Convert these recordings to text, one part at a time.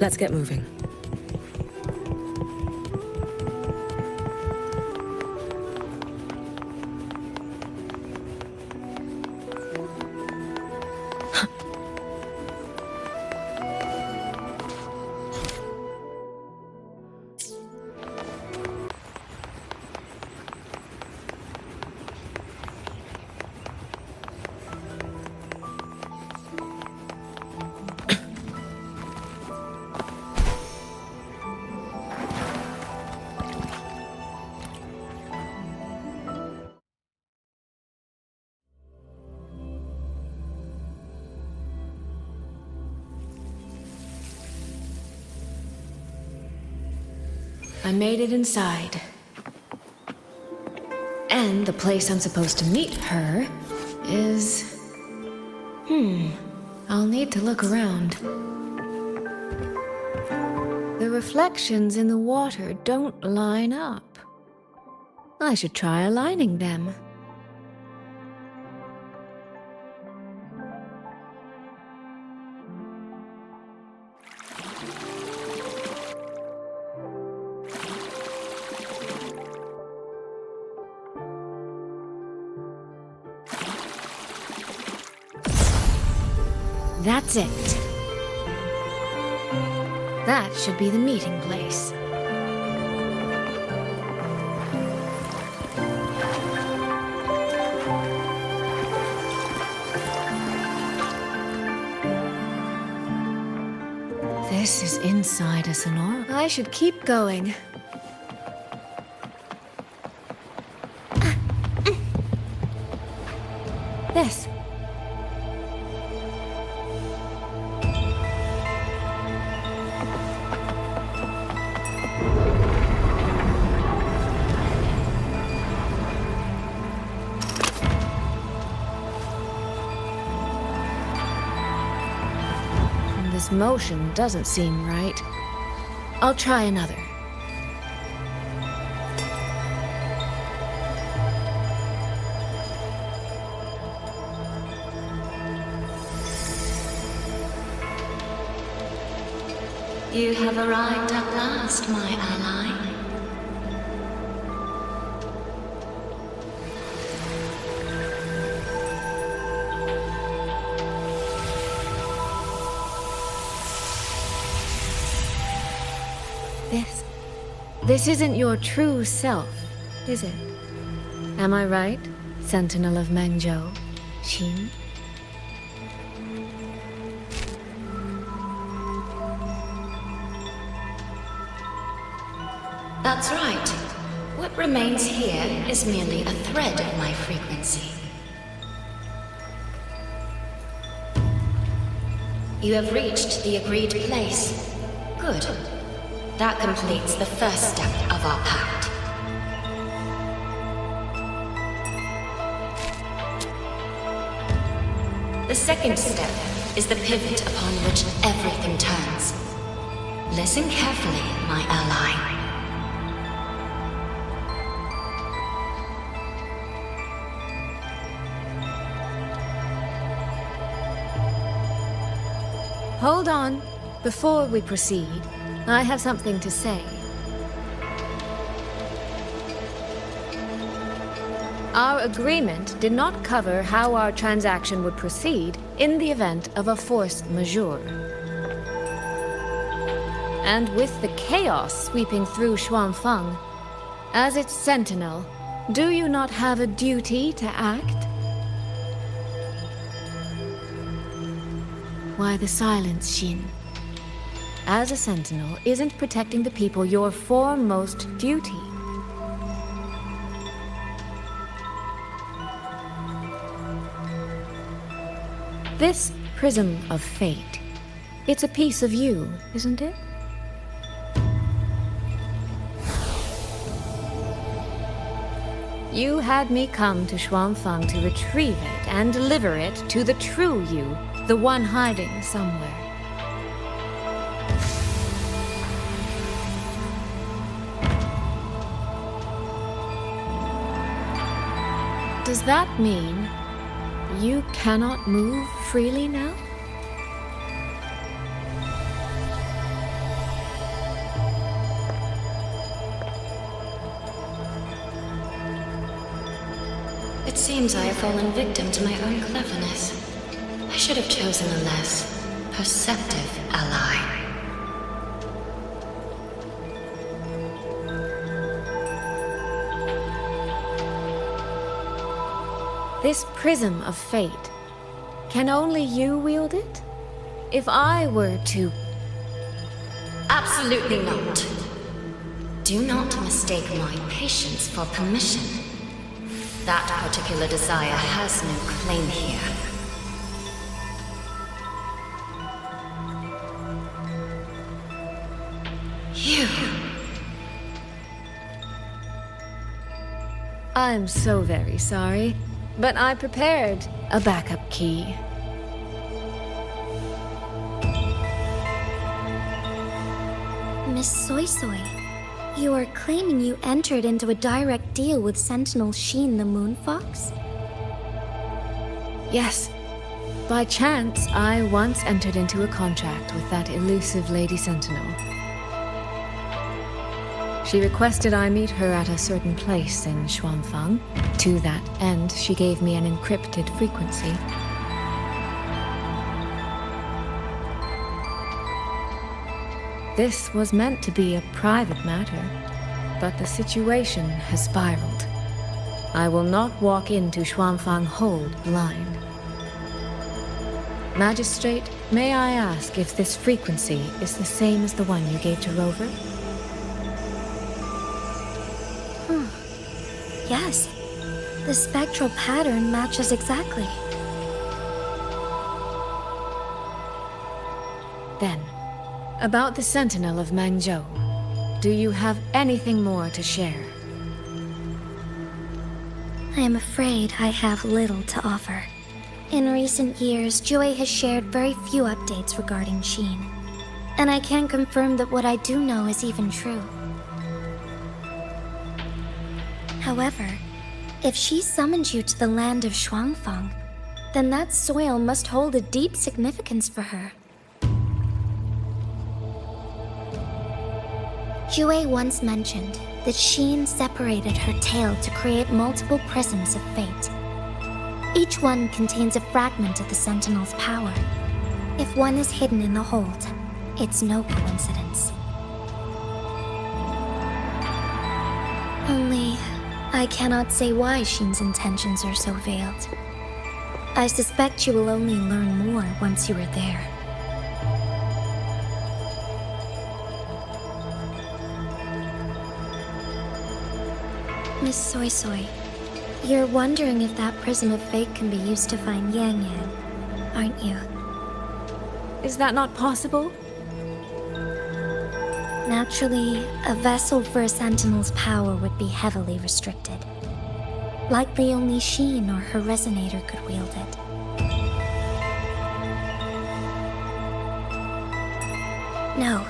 Let's get moving. I made it inside. And the place I'm supposed to meet her is... I'll need to look around. The reflections in the water don't line up. I should try aligning them. That's it. That should be the meeting place. This is inside a sonora. I should keep going. This. This motion doesn't seem right. I'll try another. You have arrived at last, my ally. This isn't your true self, is it? Am I right, Sentinel of Mengzhou, Xin? That's right. What remains here is merely a thread of my frequency. You have reached the agreed place. Good. That completes the first step of our pact. The second step is the pivot upon which everything turns. Listen carefully, my ally. Hold on. Before we proceed, I have something to say. Our agreement did not cover how our transaction would proceed in the event of a force majeure. And with the chaos sweeping through Xuanling, as its sentinel, do you not have a duty to act? Why the silence, Xin? As a sentinel, isn't protecting the people your foremost duty? This prism of fate, it's a piece of you, isn't it? You had me come to Xuanling to retrieve it and deliver it to the true you, the one hiding somewhere. Does that mean you cannot move freely now? It seems I have fallen victim to my own cleverness. I should have chosen a less perceptive ally. This prism of fate, can only you wield it? If I were to... Absolutely not. Do not mistake my patience for permission. That particular desire has no claim here. You... I'm so very sorry, but I prepared a backup key. Miss Soy Soy, you are claiming you entered into a direct deal with Sentinel Sheen the Moon Fox? Yes. By chance, I once entered into a contract with that elusive Lady Sentinel. She requested I meet her at a certain place in Xuanfang. To that end, she gave me an encrypted frequency. This was meant to be a private matter, but the situation has spiraled. I will not walk into Xuanfang Hold blind. Magistrate, may I ask if this frequency is the same as the one you gave to Rover? Yes. The spectral pattern matches exactly. Then, about the Sentinel of Mangzhou, do you have anything more to share? I am afraid I have little to offer. In recent years, Jue has shared very few updates regarding Sheen, and I can't confirm that what I do know is even true. However, if she summoned you to the land of Xuanfang, then that soil must hold a deep significance for her. Jue once mentioned that Sheen separated her tail to create multiple prisms of fate. Each one contains a fragment of the Sentinel's power. If one is hidden in the hold, it's no coincidence. Only, I cannot say why Sheen's intentions are so veiled. I suspect you will only learn more once you are there. Miss Soy Soy, you're wondering if that prism of fate can be used to find Yang Yang, aren't you? Is that not possible? Naturally, a vessel for a Sentinel's power would be heavily restricted. Likely only Sheen or her resonator could wield it. No,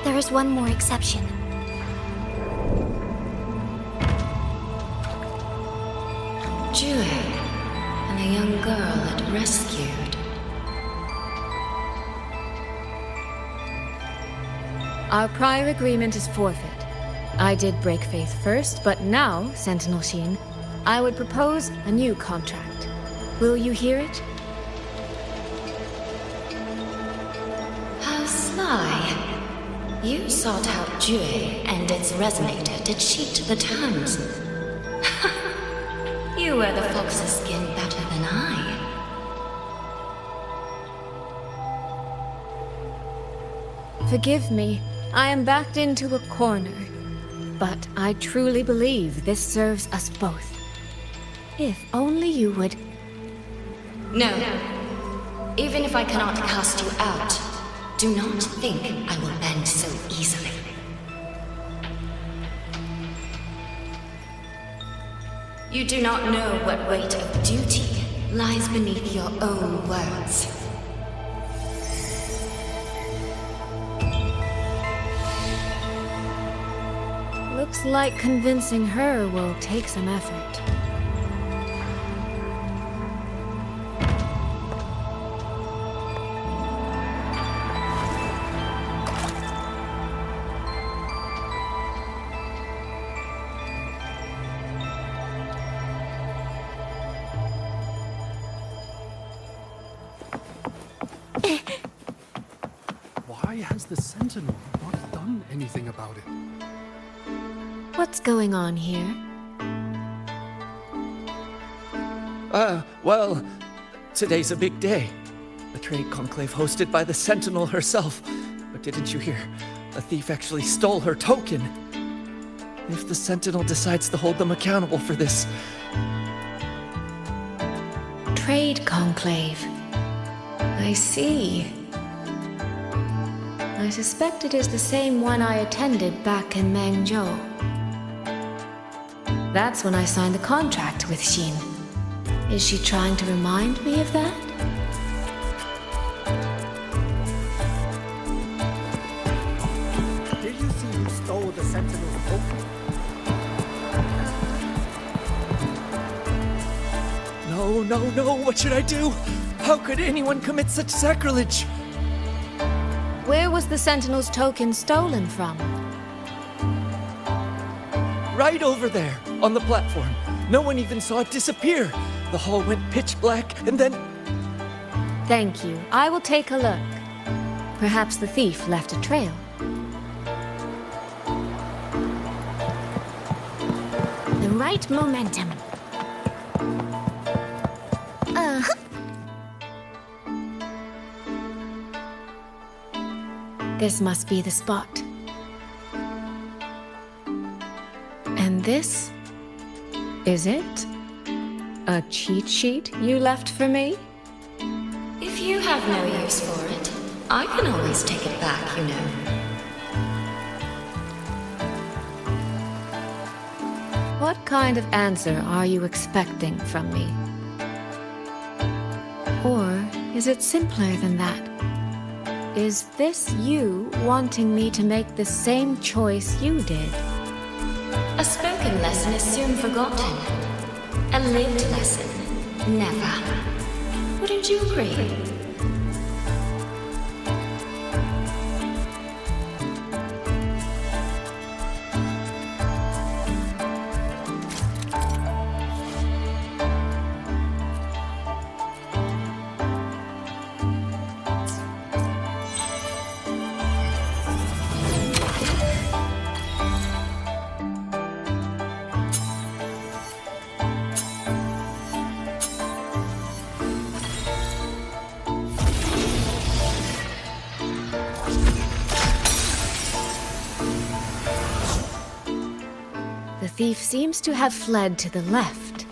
there is one more exception. Jue, and a young girl it rescued. Our prior agreement is forfeit. I did break faith first, but now, Sentinel Sheen, I would propose a new contract. Will you hear it? How sly. You sought out Jue and its resonator to cheat the terms. You wear the fox's skin better than I. Forgive me, I am backed into a corner. But I truly believe this serves us both. If only you would... No. Even if I cannot cast you out, do not think I will bend so easily. You do not know what weight of duty lies beneath your own words. Looks like convincing her will take some effort. Why has the Sentinel not done anything about it? What's going on here? Well, today's a big day. A trade conclave hosted by the Sentinel herself. But didn't you hear? A thief actually stole her token. If the Sentinel decides to hold them accountable for this... Trade conclave. I see. I suspect it is the same one I attended back in Mengzhou. That's when I signed the contract with Xin. Is she trying to remind me of that? Did you see who stole the Sentinel's token? No, what should I do? How could anyone commit such sacrilege? Where was the Sentinel's token stolen from? Right over there, on the platform. No one even saw it disappear. The hall went pitch black, and then... Thank you. I will take a look. Perhaps the thief left a trail. The right momentum. This must be the spot. And this? Is it? A cheat sheet you left for me? If you have no use for it, I can always take it back, you know. What kind of answer are you expecting from me? Or is it simpler than that? Is this you wanting me to make the same choice you did? A spoken lesson is soon forgotten. A lived lesson, never. Wouldn't you agree? The thief seems to have fled to the left.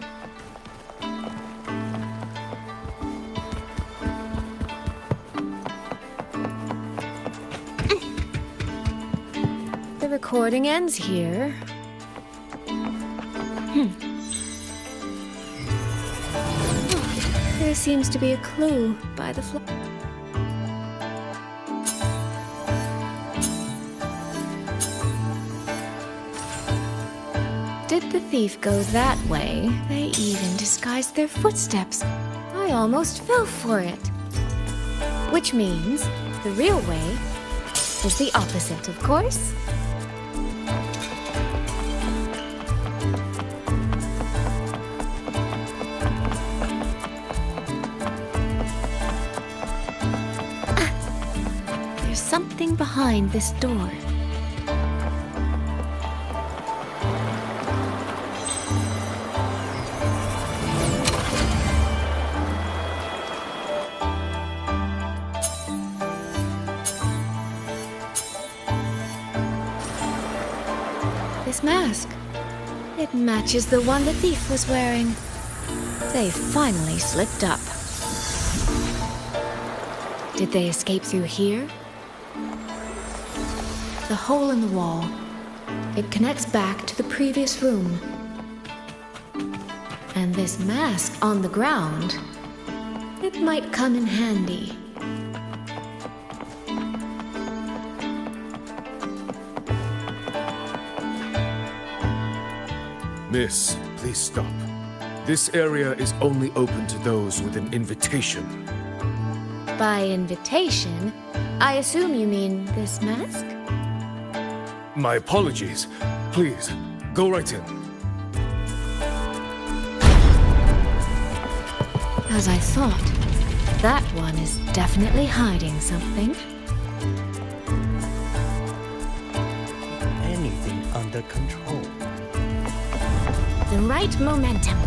The recording ends here. There seems to be a clue by the floor. Did the thief go that way? They even disguised their footsteps. I almost fell for it. Which means the real way is the opposite, of course. There's something behind this door. This mask. It matches the one the thief was wearing. They finally slipped up. Did they escape through here? The hole in the wall. It connects back to the previous room. And this mask on the ground. It might come in handy. Miss, please stop. This area is only open to those with an invitation. By invitation, I assume you mean this mask? My apologies. Please, go right in. As I thought, that one is definitely hiding something. right momentum.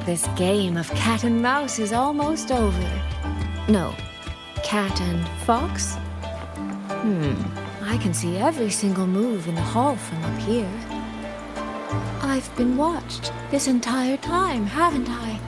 This game of cat and mouse is almost over. No, cat and fox? I can see every single move in the hall from up here. I've been watched this entire time, haven't I?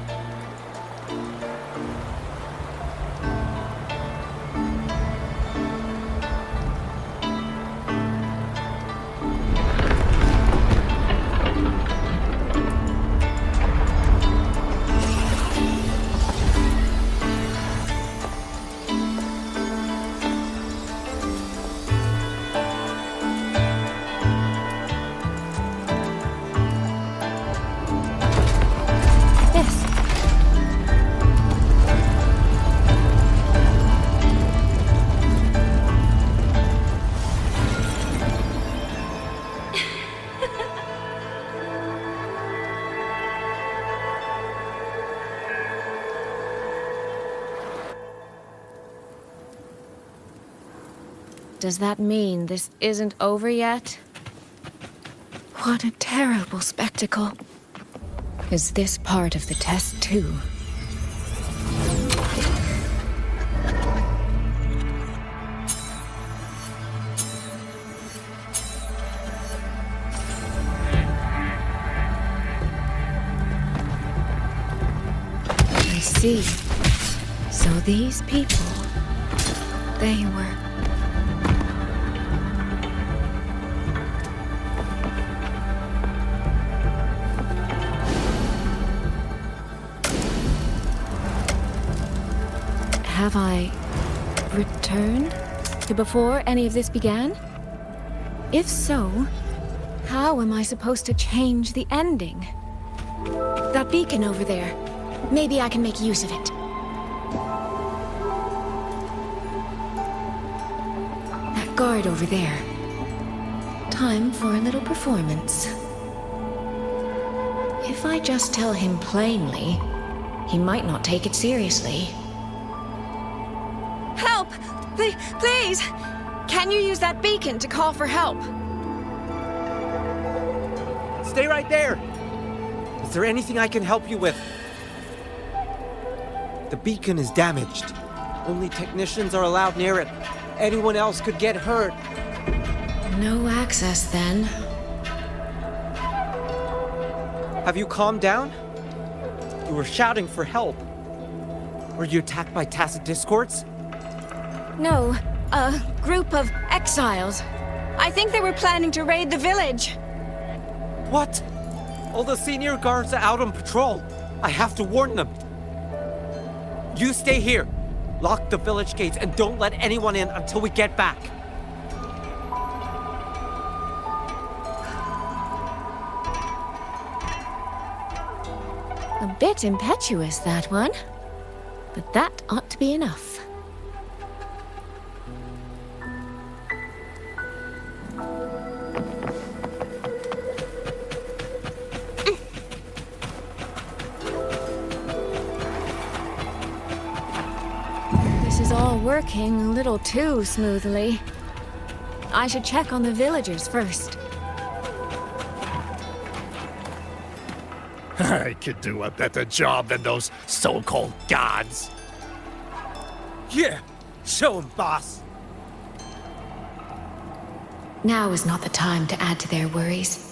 Does that mean this isn't over yet? What a terrible spectacle. Is this part of the test too? I see. So these people, they were... Have I returned to before any of this began? If so, how am I supposed to change the ending? That beacon over there. Maybe I can make use of it. That guard over there. Time for a little performance. If I just tell him plainly, he might not take it seriously. Help! Please! Can you use that beacon to call for help? Stay right there! Is there anything I can help you with? The beacon is damaged. Only technicians are allowed near it. Anyone else could get hurt. No access, then. Have you calmed down? You were shouting for help. Were you attacked by tacit discords? No, a group of exiles. I think they were planning to raid the village. What? All the senior guards are out on patrol. I have to warn them. You stay here. Lock the village gates and don't let anyone in until we get back. A bit impetuous, that one. But that ought to be enough. This is all working a little too smoothly. I should check on the villagers first. I could do a better job than those so-called gods. Yeah, show 'em, boss. Now is not the time to add to their worries.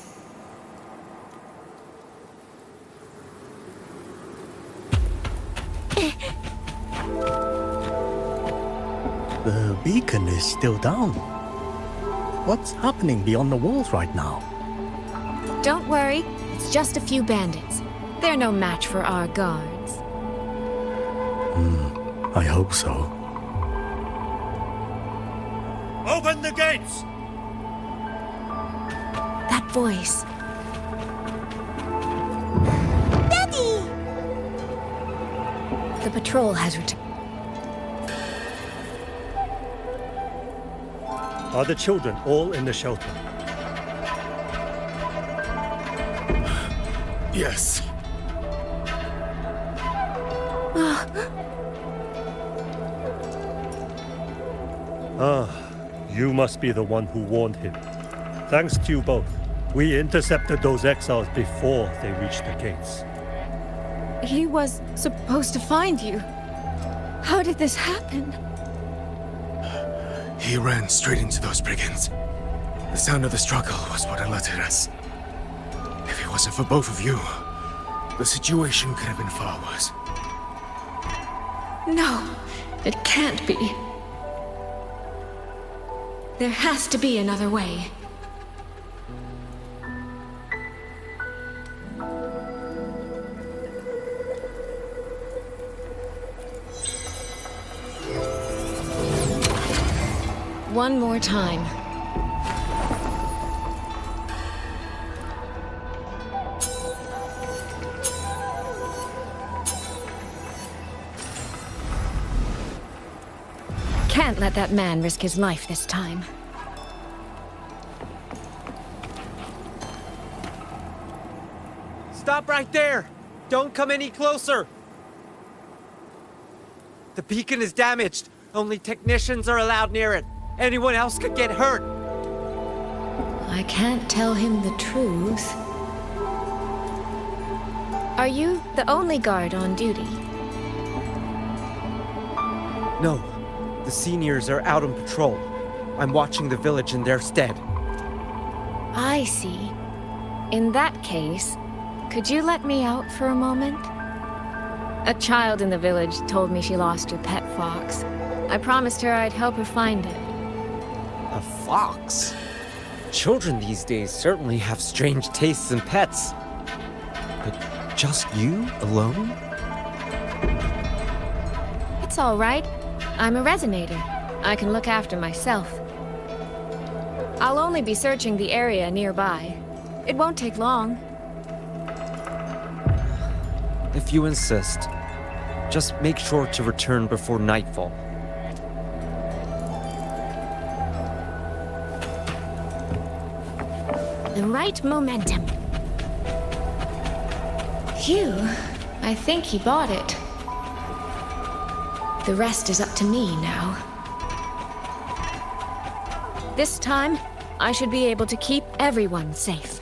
The beacon is still down. What's happening beyond the walls right now? Don't worry, it's just a few bandits. They're no match for our guards. I hope so. Open the gates! That voice. Daddy! The patrol has returned. Are the children all in the shelter? Yes. You must be the one who warned him. Thanks to you both, we intercepted those exiles before they reached the gates. He was supposed to find you. How did this happen? He ran straight into those brigands. The sound of the struggle was what alerted us. If it wasn't for both of you, the situation could have been far worse. No, it can't be. There has to be another way. One more time. Can't let that man risk his life this time. Stop right there! Don't come any closer! The beacon is damaged. Only technicians are allowed near it. Anyone else could get hurt. I can't tell him the truth. Are you the only guard on duty? No. The seniors are out on patrol. I'm watching the village in their stead. I see. In that case, could you let me out for a moment? A child in the village told me she lost her pet fox. I promised her I'd help her find it. A fox? Children these days certainly have strange tastes in pets. But just you alone? It's all right. I'm a resonator. I can look after myself. I'll only be searching the area nearby. It won't take long. If you insist, just make sure to return before nightfall. The right momentum. Phew, I think he bought it. The rest is up to me now. This time, I should be able to keep everyone safe.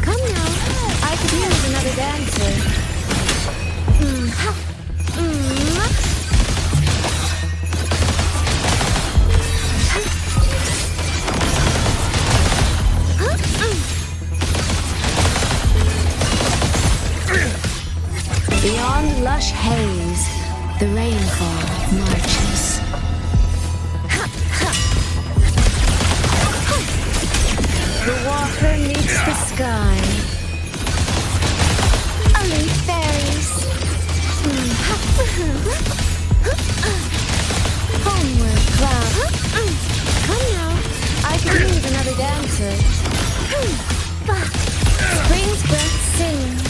Come now, I could use another dancer. Beyond lush haze, the rainfall marches. The water meets the sky. Elite fairies. Homeward cloud. Come now, I could use another dancer. Spring's breath sings.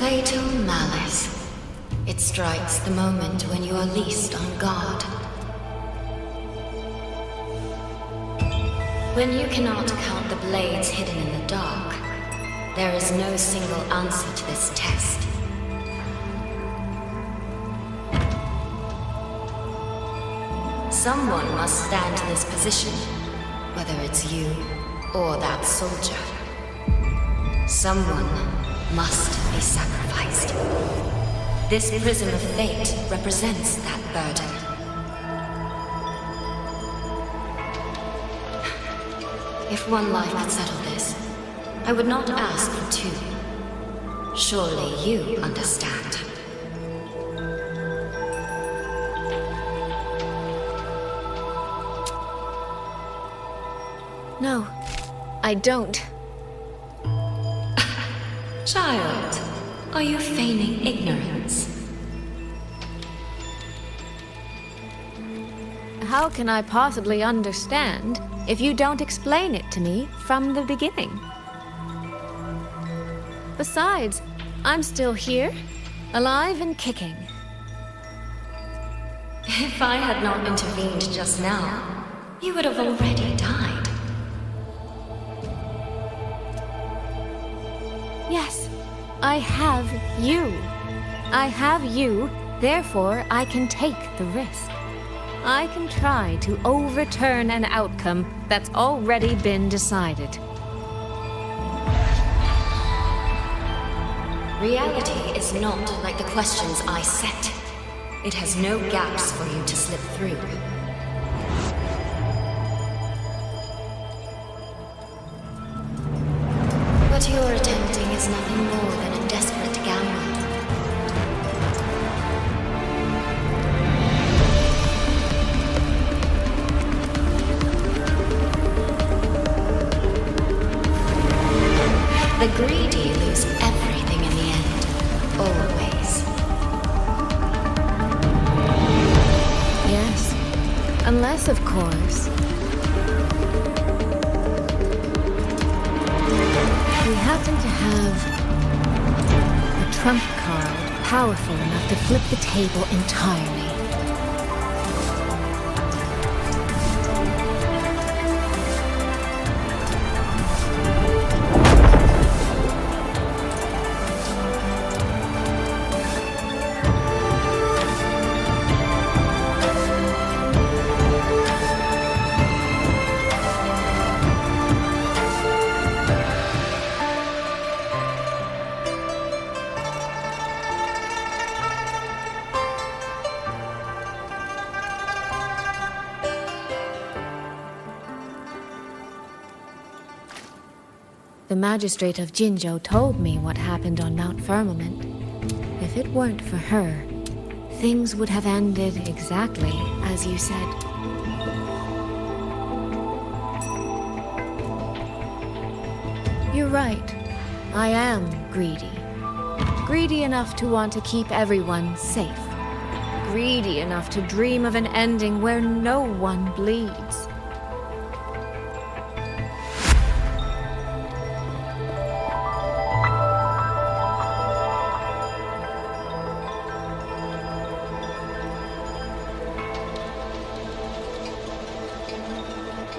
Fatal malice. It strikes the moment when you are least on guard. When you cannot count the blades hidden in the dark, there is no single answer to this test. Someone must stand in this position, whether it's you or that soldier. Someone must be sacrificed. This prism of fate represents that burden. If one life could settle this, I would not ask for two. Surely you understand. I don't. Child, are you feigning ignorance? How can I possibly understand if you don't explain it to me from the beginning? Besides, I'm still here, alive and kicking. If I had not intervened just now, you would have already died. Yes, I have you. I have you, therefore I can take the risk. I can try to overturn an outcome that's already been decided. Reality is not like the questions I set. It has no gaps for you to slip through. What you're attempting is nothing more than a desperate gamble. The greedy lose everything in the end, always. Yes, unless, of course, we happen to have a trump card powerful enough to flip the table entirely. The magistrate of Jinzhou told me what happened on Mount Firmament. If it weren't for her, things would have ended exactly as you said. You're right. I am greedy. Greedy enough to want to keep everyone safe. Greedy enough to dream of an ending where no one bleeds.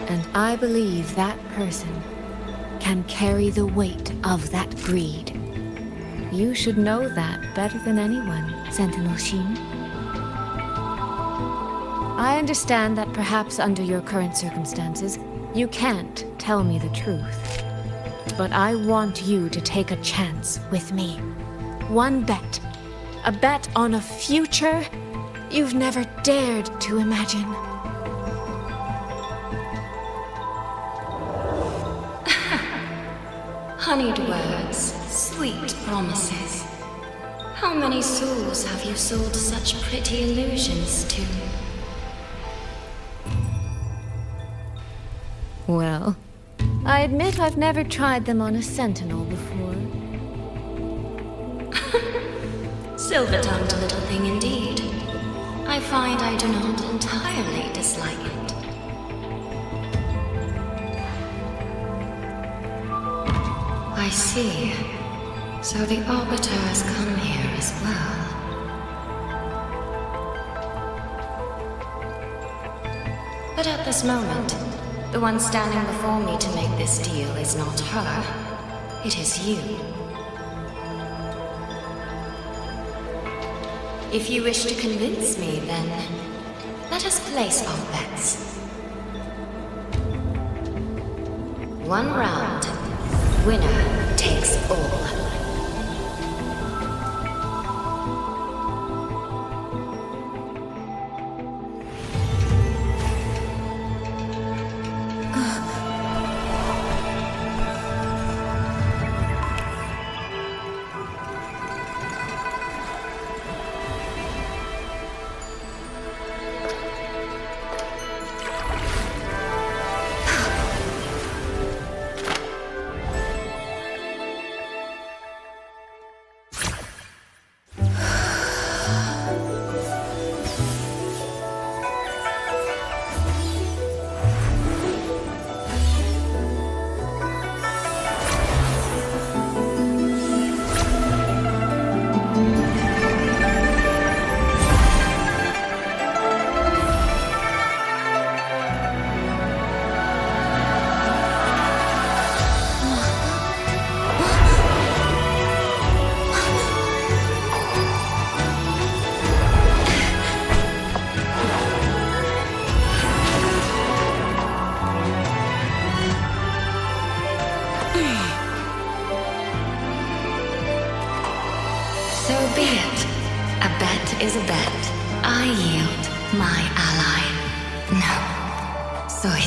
And I believe that person can carry the weight of that greed. You should know that better than anyone, Sentinel Xin. I understand that perhaps under your current circumstances, you can't tell me the truth. But I want you to take a chance with me. One bet. A bet on a future you've never dared to imagine. Honeyed words, sweet promises. How many souls have you sold such pretty illusions to? Well, I admit I've never tried them on a sentinel before. Silver-tongued little thing indeed. I find I do not entirely dislike it. I see. So the Arbiter has come here as well. But at this moment, the one standing before me to make this deal is not her. It is you. If you wish to convince me, then let us place our bets. One round. Winner takes all. So be it. A bet is a bet. I yield my ally. No. Sorry.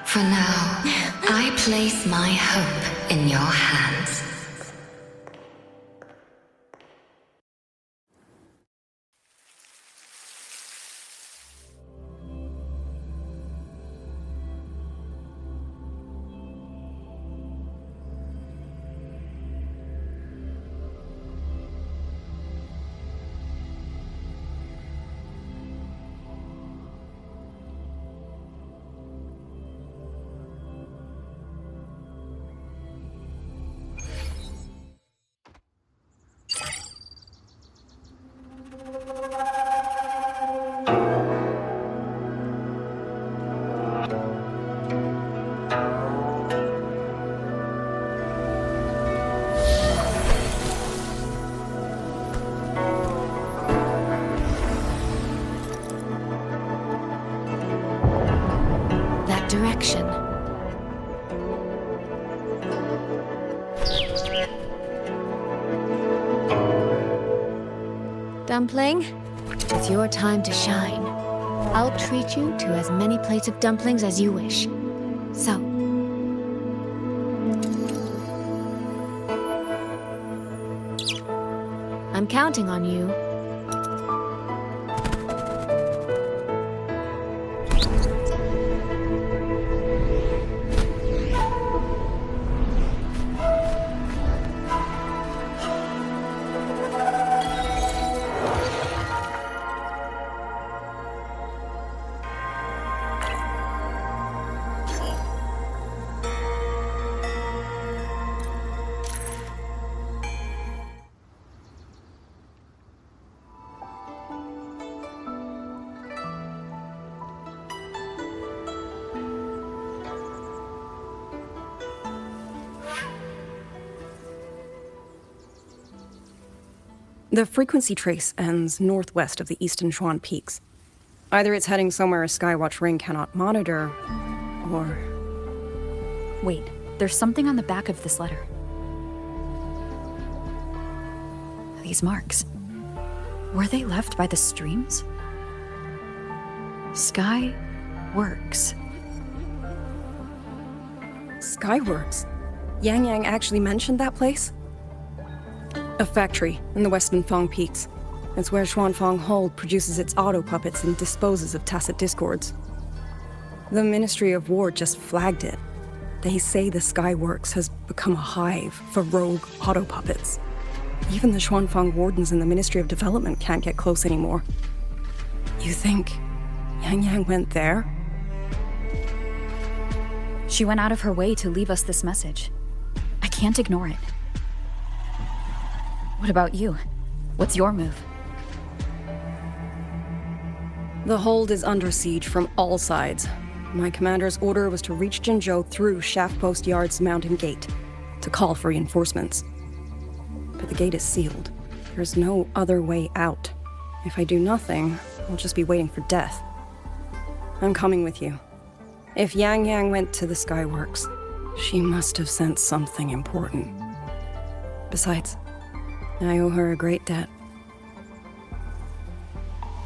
For now, I place my hope in your hands. Direction. Dumpling, it's your time to shine. I'll treat you to as many plates of dumplings as you wish. So, I'm counting on you. The frequency trace ends northwest of the eastern Xuan Peaks. Either it's heading somewhere a Skywatch ring cannot monitor, or... Wait, there's something on the back of this letter. These marks. Were they left by the streams? Skyworks. Skyworks? Yang Yang actually mentioned that place? A factory in the western Fang Peaks. It's where Xuanfang Hold produces its auto puppets and disposes of tacit discords. The Ministry of War just flagged it. They say the Skyworks has become a hive for rogue auto puppets. Even the Xuanfang wardens in the Ministry of Development can't get close anymore. You think Yang Yang went there? She went out of her way to leave us this message. I can't ignore it. What about you? What's your move? The hold is under siege from all sides. My commander's order was to reach Jinzhou through Shaft Post Yard's mountain gate, to call for reinforcements. But the gate is sealed. There's no other way out. If I do nothing, I'll just be waiting for death. I'm coming with you. If Yang Yang went to the Skyworks, she must have sent something important. Besides, I owe her a great debt.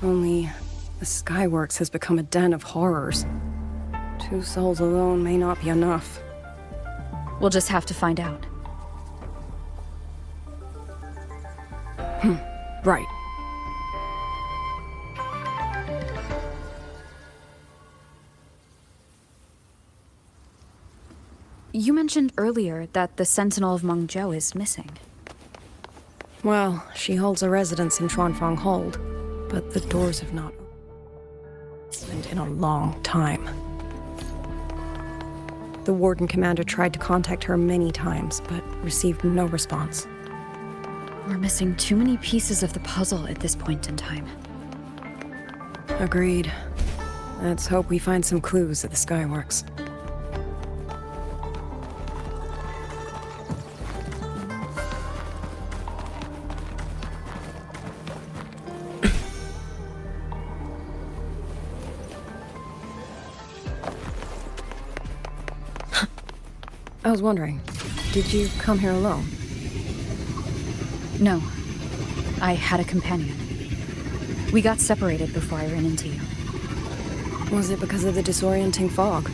Only, the Skyworks has become a den of horrors. 2 souls alone may not be enough. We'll just have to find out. Right. You mentioned earlier that the Sentinel of Mengzhou is missing. Well, she holds a residence in Xuanfang Hold, but the doors have not opened in a long time. The Warden Commander tried to contact her many times, but received no response. We're missing too many pieces of the puzzle at this point in time. Agreed. Let's hope we find some clues at the Skyworks. I was wondering, did you come here alone? No, I had a companion. We got separated before I ran into you. Was it because of the disorienting fog?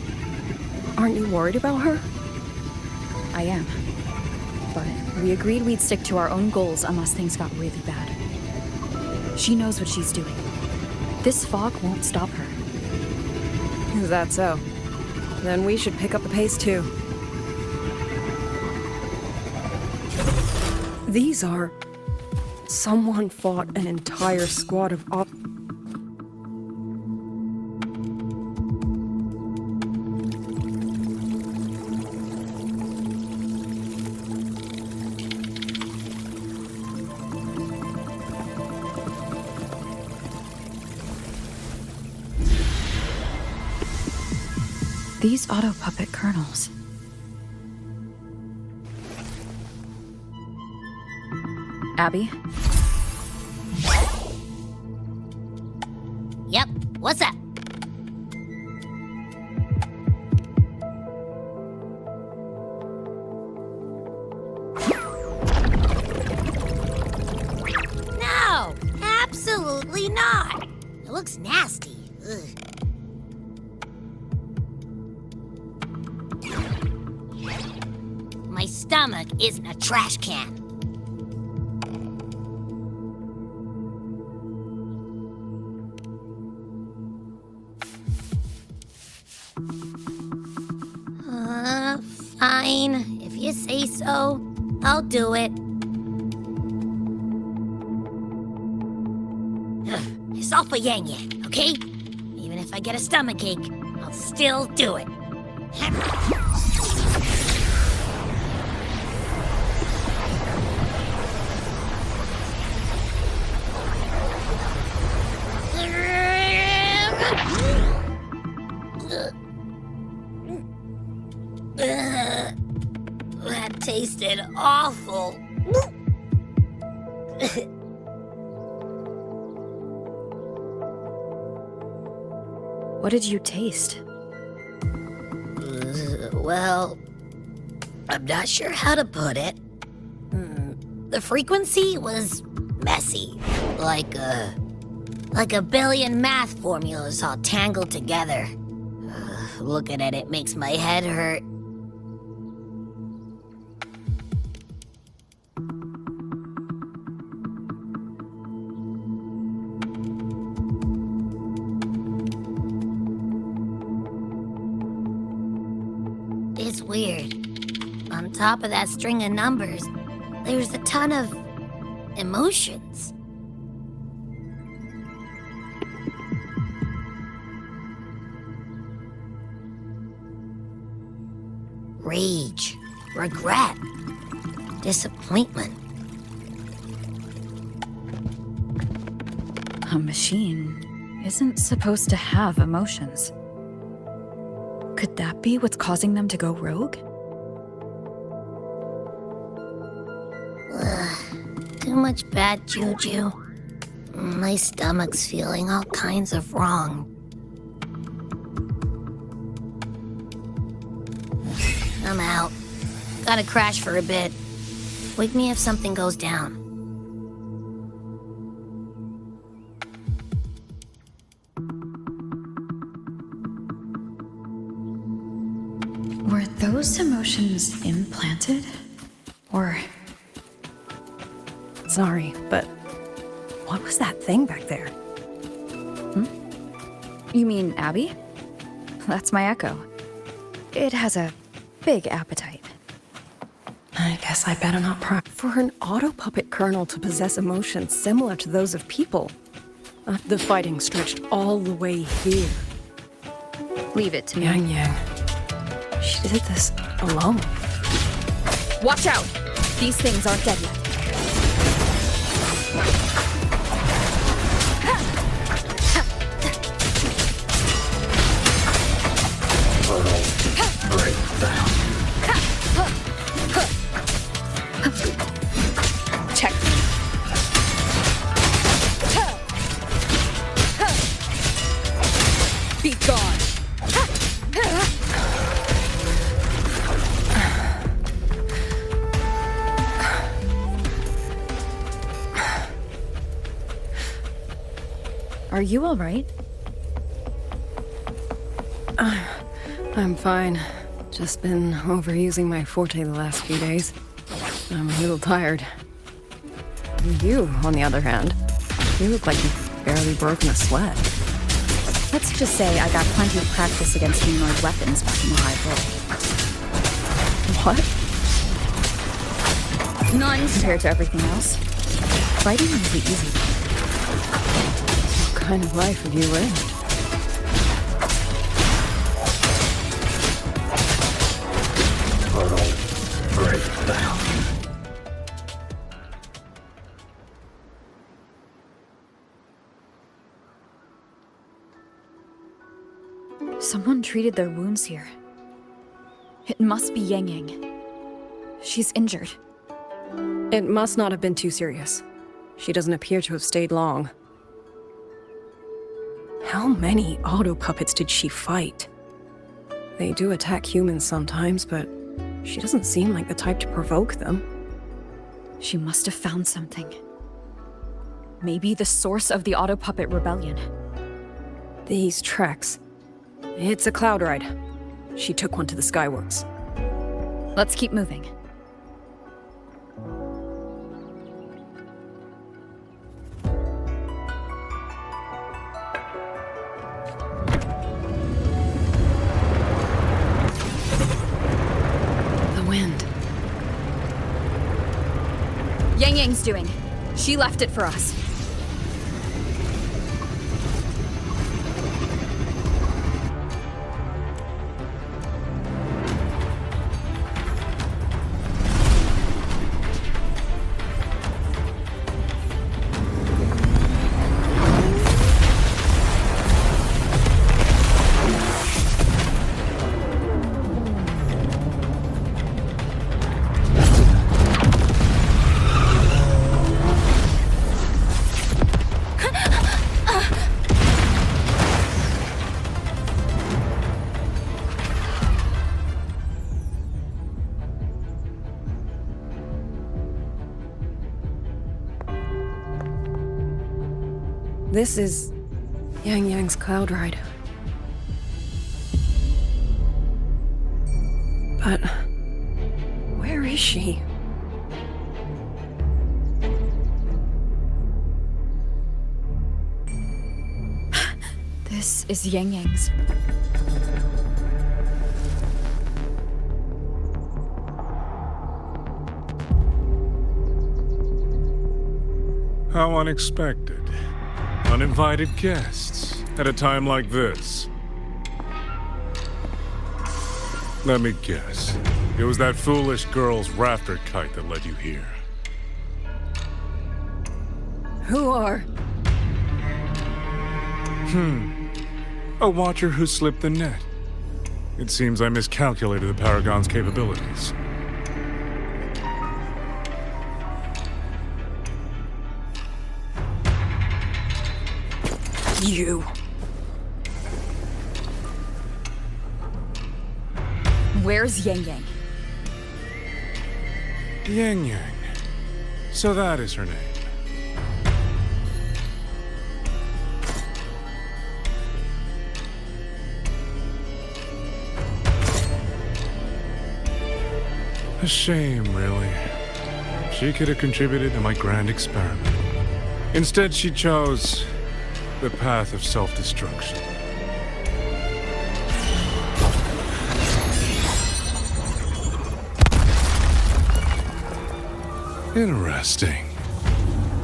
Aren't you worried about her? I am. But we agreed we'd stick to our own goals unless things got really bad. She knows what she's doing. This fog won't stop her. Is that so? Then we should pick up the pace too. These are... Someone fought an entire squad of These auto-puppet kernels. Abby? Yep, what's up? No, absolutely not. It looks nasty. Ugh. My stomach isn't a trash can. Fine. If you say so, I'll do it. It's all for Yang Yang, okay? Even if I get a stomachache, I'll still do it. That tasted awful. What did you taste? Well, I'm not sure how to put it. The frequency was messy, like a billion math formulas all tangled together. Looking at it makes my head hurt. It's weird. On top of that string of numbers, there's a ton of emotions. Rage, regret, disappointment. A machine isn't supposed to have emotions. Could that be what's causing them to go rogue? Too much bad juju. My stomach's feeling all kinds of wrong. I'm out. Gotta crash for a bit. Wake me if something goes down. Were those emotions implanted? Or... Sorry, but what was that thing back there? You mean Abby? That's my echo. It has a big appetite. I guess I better not pry. For an auto-puppet kernel to possess emotions similar to those of people, the fighting stretched all the way here. Leave it to me. Yang Yang. She did this alone. Watch out! These things aren't dead yet. Breakdown. Check. Be gone. Are you alright? I'm fine. Just been overusing my forte the last few days. I'm a little tired. You, on the other hand, you look like you've barely broken a sweat. Let's just say I got plenty of practice against humanoid weapons back in the high roll. What? None compared to everything else. Fighting will be easy. What kind of life have you lived? Someone treated their wounds here. It must be Yang Yang. She's injured. It must not have been too serious. She doesn't appear to have stayed long. How many auto puppets did she fight? They do attack humans sometimes, but she doesn't seem like the type to provoke them. She must have found something. Maybe the source of the auto puppet rebellion. These treks. It's a cloud ride. She took one to the Skyworks. Let's keep moving. The wind. Yang Yang's doing. She left it for us. This is Yang Yang's cloud ride. But where is she? This is Yang Yang's. How unexpected. Uninvited guests at a time like this. Let me guess. It was that foolish girl's rafter kite that led you here. Who are? A watcher who slipped the net. It seems I miscalculated the Paragon's capabilities. You. Where's Yang Yang? Yang Yang. So that is her name. A shame, really. She could have contributed to my grand experiment. Instead, she chose the path of self-destruction. Interesting.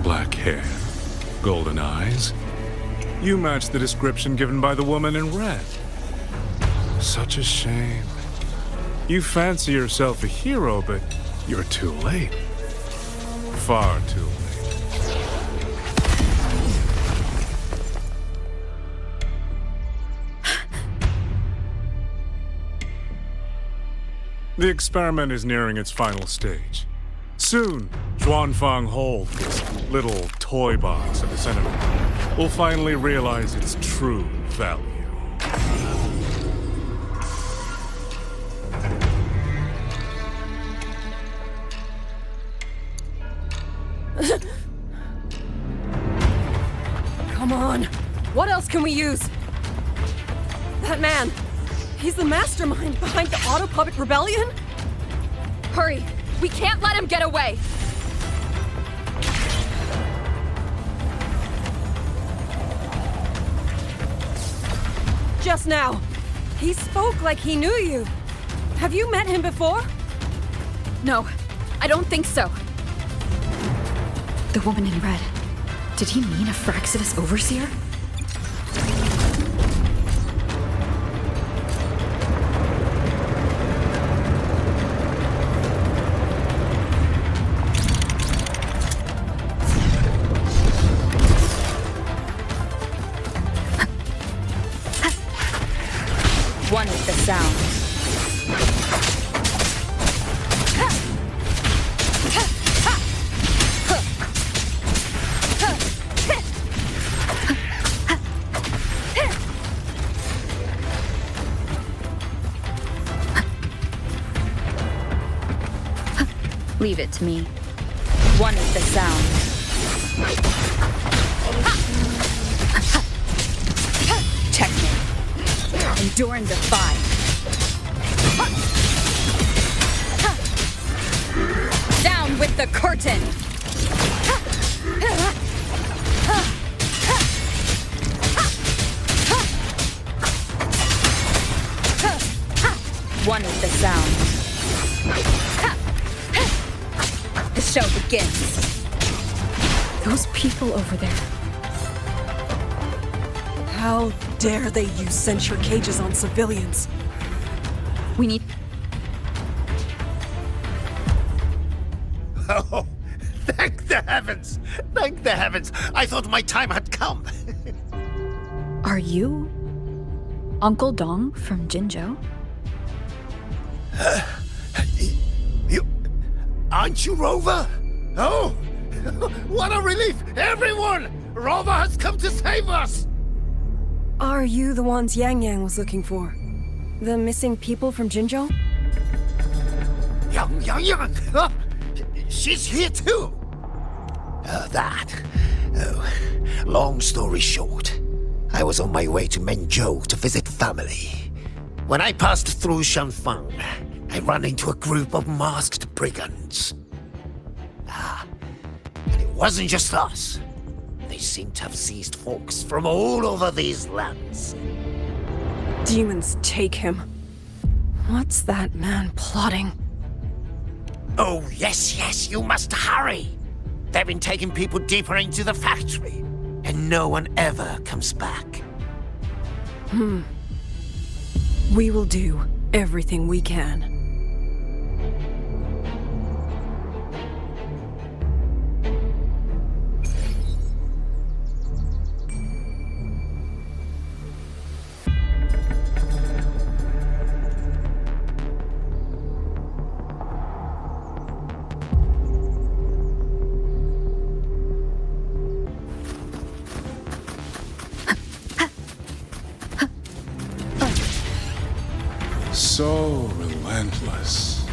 Black hair, golden eyes. You match the description given by the woman in red. Such a shame. You fancy yourself a hero, but you're too late. Far too late. The experiment is nearing its final stage. Soon, Xuanling Hold, this little toy box at the center of it, will finally realize its true value. Come on. What else can we use? That man, he's the mastermind behind the Auto-Puppet Rebellion? Hurry! We can't let him get away! Just now, he spoke like he knew you. Have you met him before? No, I don't think so. The woman in red. Did he mean a Fraxidus overseer? One with the sound. Leave it to me. One with the sound. Checkmate. Endure and defy. Down with the curtain! One with the sound. The show begins. Those people over there. How dare they use censure cages on civilians? We need... Oh, thank the heavens! Thank the heavens! I thought my time had come. Are you Uncle Dong from Jinzhou? You... Aren't you Rover? Oh! What a relief! Everyone! Rover has come to save us! Are you the ones Yang Yang was looking for? The missing people from Jinzhou? Yang! She's here too! Long story short, I was on my way to Menzhou to visit family. When I passed through Shanfang, I ran into a group of masked brigands. And it wasn't just us. They seem to have seized folks from all over these lands. Demons take him. What's that man plotting? Oh, yes, you must hurry! They've been taking people deeper into the factory, and no one ever comes back. We will do everything we can. So relentless.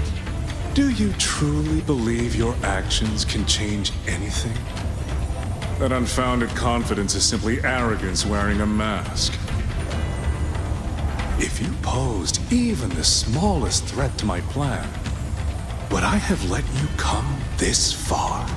Do you truly believe your actions can change anything? That unfounded confidence is simply arrogance wearing a mask. If you posed even the smallest threat to my plan, would I have let you come this far?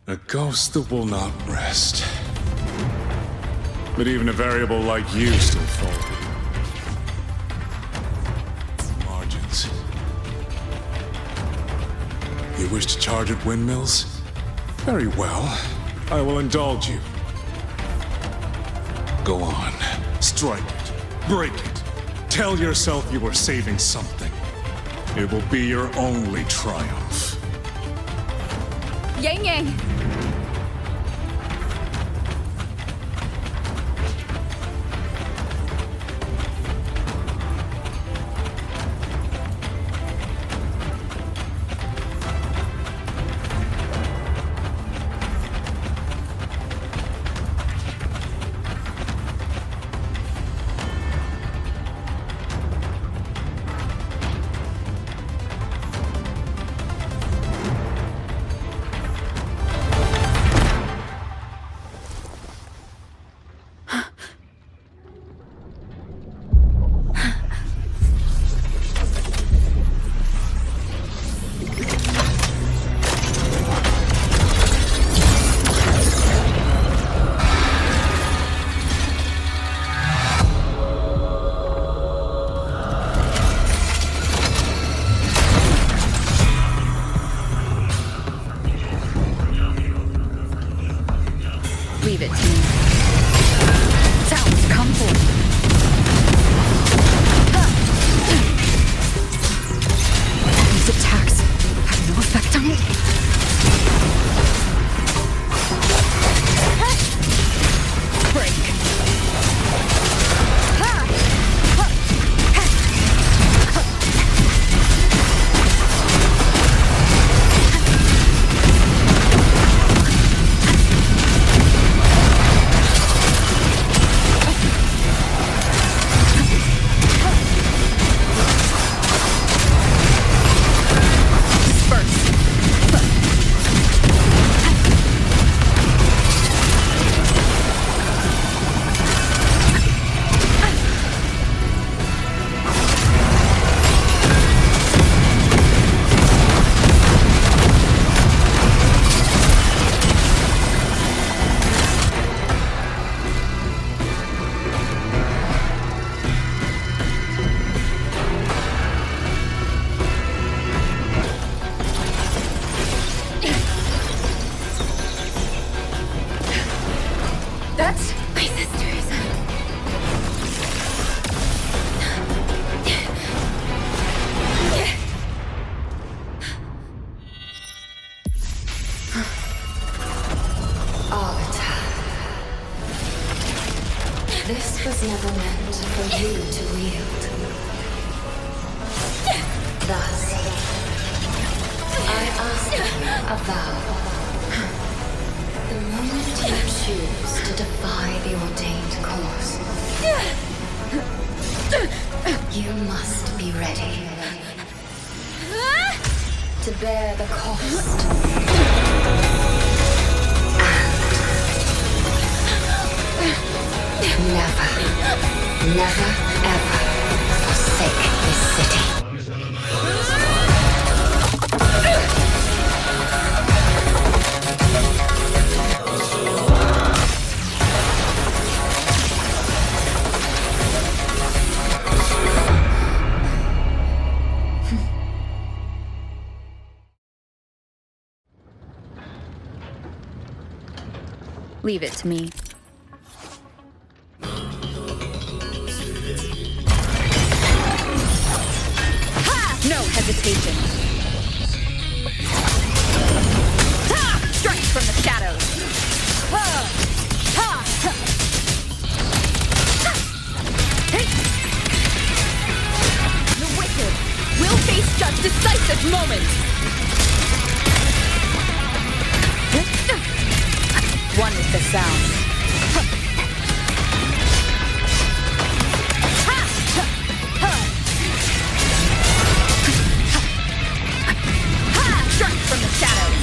A ghost that will not rest. But even a variable like you still faltered. You wish to charge at windmills? Very well. I will indulge you. Go on. Strike it. Break it. Tell yourself you are saving something. It will be your only triumph. Yang Yang! Leave it to me. Sounds come forth. These attacks have no effect on it. Break. That's my sister's. Arbiter. This was never meant for you to wield. Thus, I ask you a vow. The moment you choose to defy the ordained course, you must be ready to bear the cost. And never, ever forsake this city. Leave it to me. No hesitation. Ha! Strike from the shadows. Ha! Ha! Ha! Hey! The wicked will face just decisive moment. One with the sound. Strike from the shadows.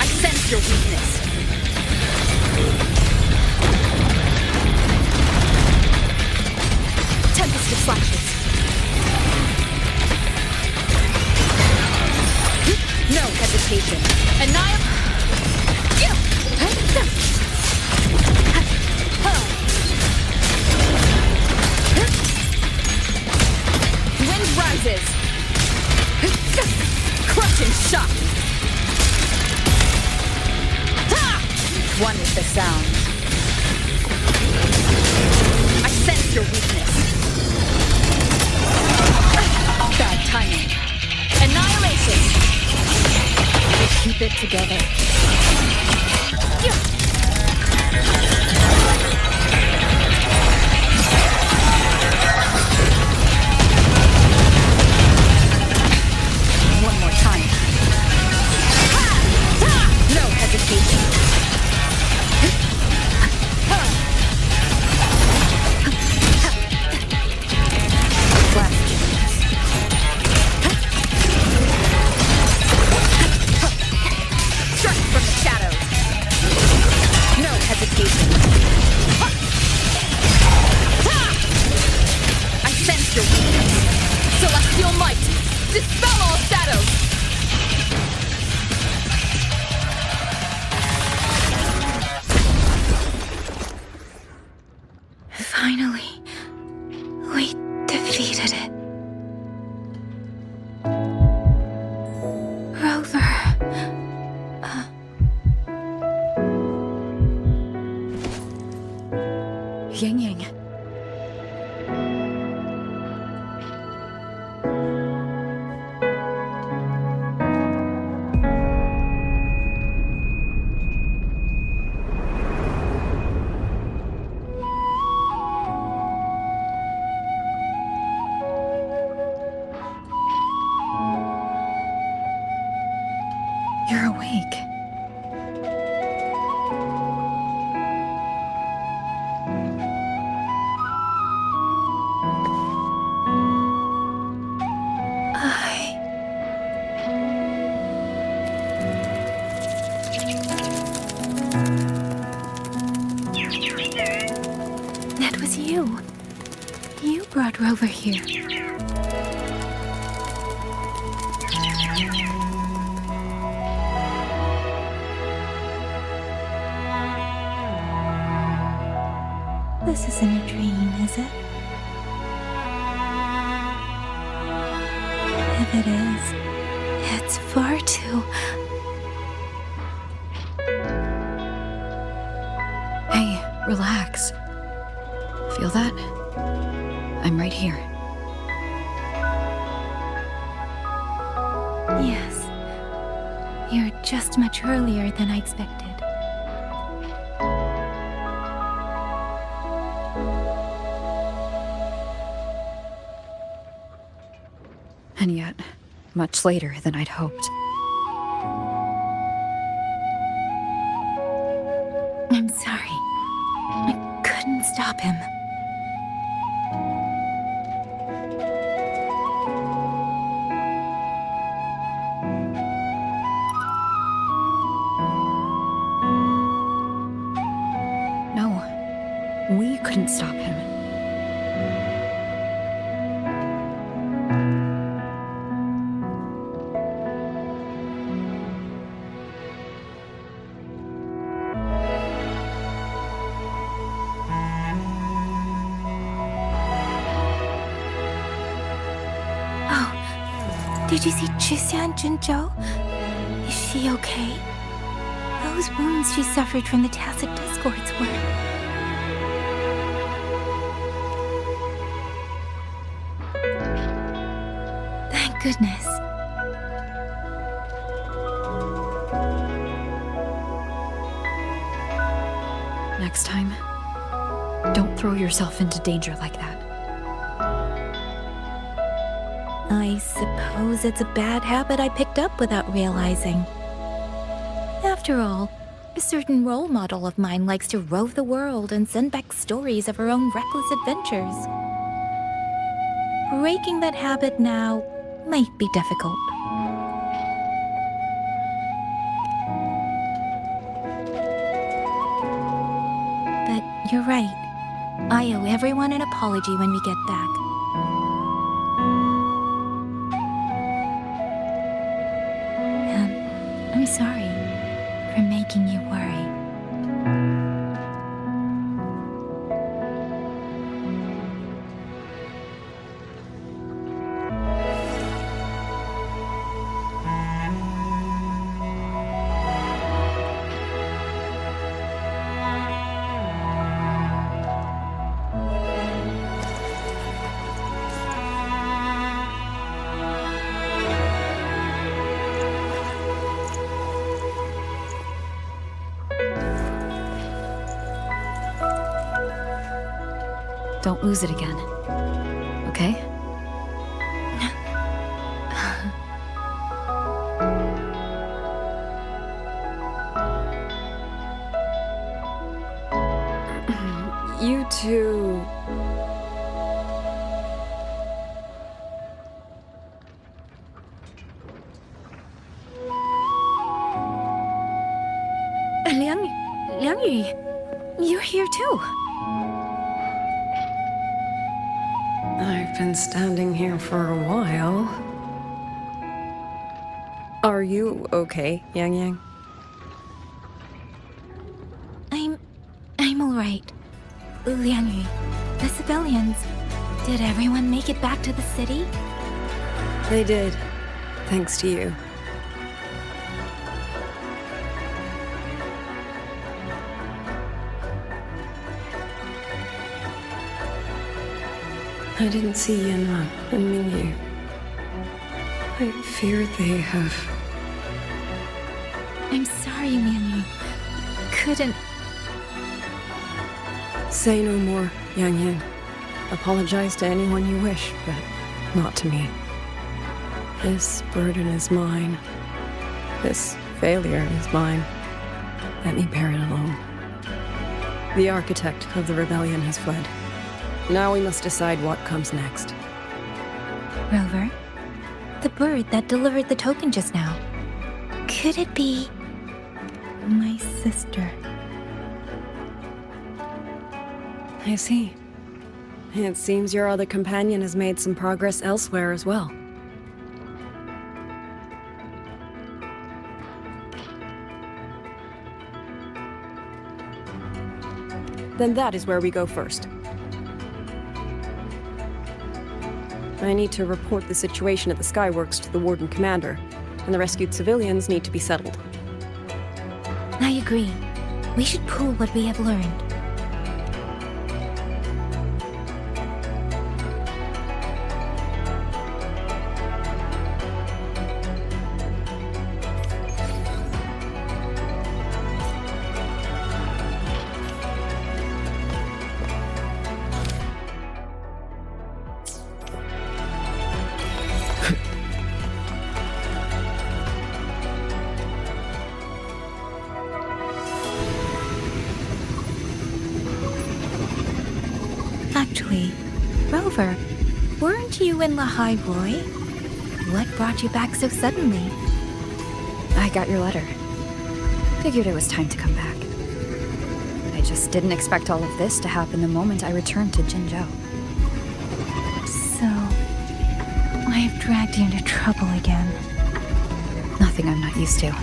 I sense your weakness. Tempest of flashes. No hesitation. Dimension shock! One with the sound. I sense your weakness. Bad timing. Annihilation! We keep it together. One more time. No hesitation. I sense your weakness. Celestial might! Dispel all shadows! Finally, we defeated it. Rover. Yang. You're awake. That was you. You brought Rover here. This isn't a dream, is it? If it is, it's far too... Hey, relax. Feel that? I'm right here. Yes. You're just much earlier than I expected. And yet, much later than I'd hoped. I'm sorry. I couldn't stop him. No, we couldn't stop him. Did you see Xuan Jinzhou? Is she okay? Those wounds she suffered from the tacit discords were... Thank goodness. Next time, don't throw yourself into danger like that. I suppose it's a bad habit I picked up without realizing. After all, a certain role model of mine likes to rove the world and send back stories of her own reckless adventures. Breaking that habit now might be difficult. But you're right. I owe everyone an apology when we get back. I'm sorry for making you worry. Don't lose it again. Okay? You two... Liang Yu, you're here too. I've been standing here for a while. Are you okay, Yang Yang? I'm alright. Liang Yu, the civilians, did everyone make it back to the city? They did, thanks to you. I didn't see Yanma and Mingyu. I fear they have... I'm sorry, Liang Yu. Couldn't... Say no more, Yang Yang. Apologize to anyone you wish, but not to me. This burden is mine. This failure is mine. Let me bear it alone. The architect of the rebellion has fled. Now we must decide what comes next. Rover, the bird that delivered the token just now. Could it be... my sister? I see. It seems your other companion has made some progress elsewhere as well. Then that is where we go first. I need to report the situation at the Skyworks to the Warden Commander, and the rescued civilians need to be settled. I agree. We should pool what we have learned. Actually, Rover, weren't you in Lahai Roy? What brought you back so suddenly? I got your letter. Figured it was time to come back. I just didn't expect all of this to happen the moment I returned to Jinzhou. So, I have dragged you into trouble again. Nothing I'm not used to.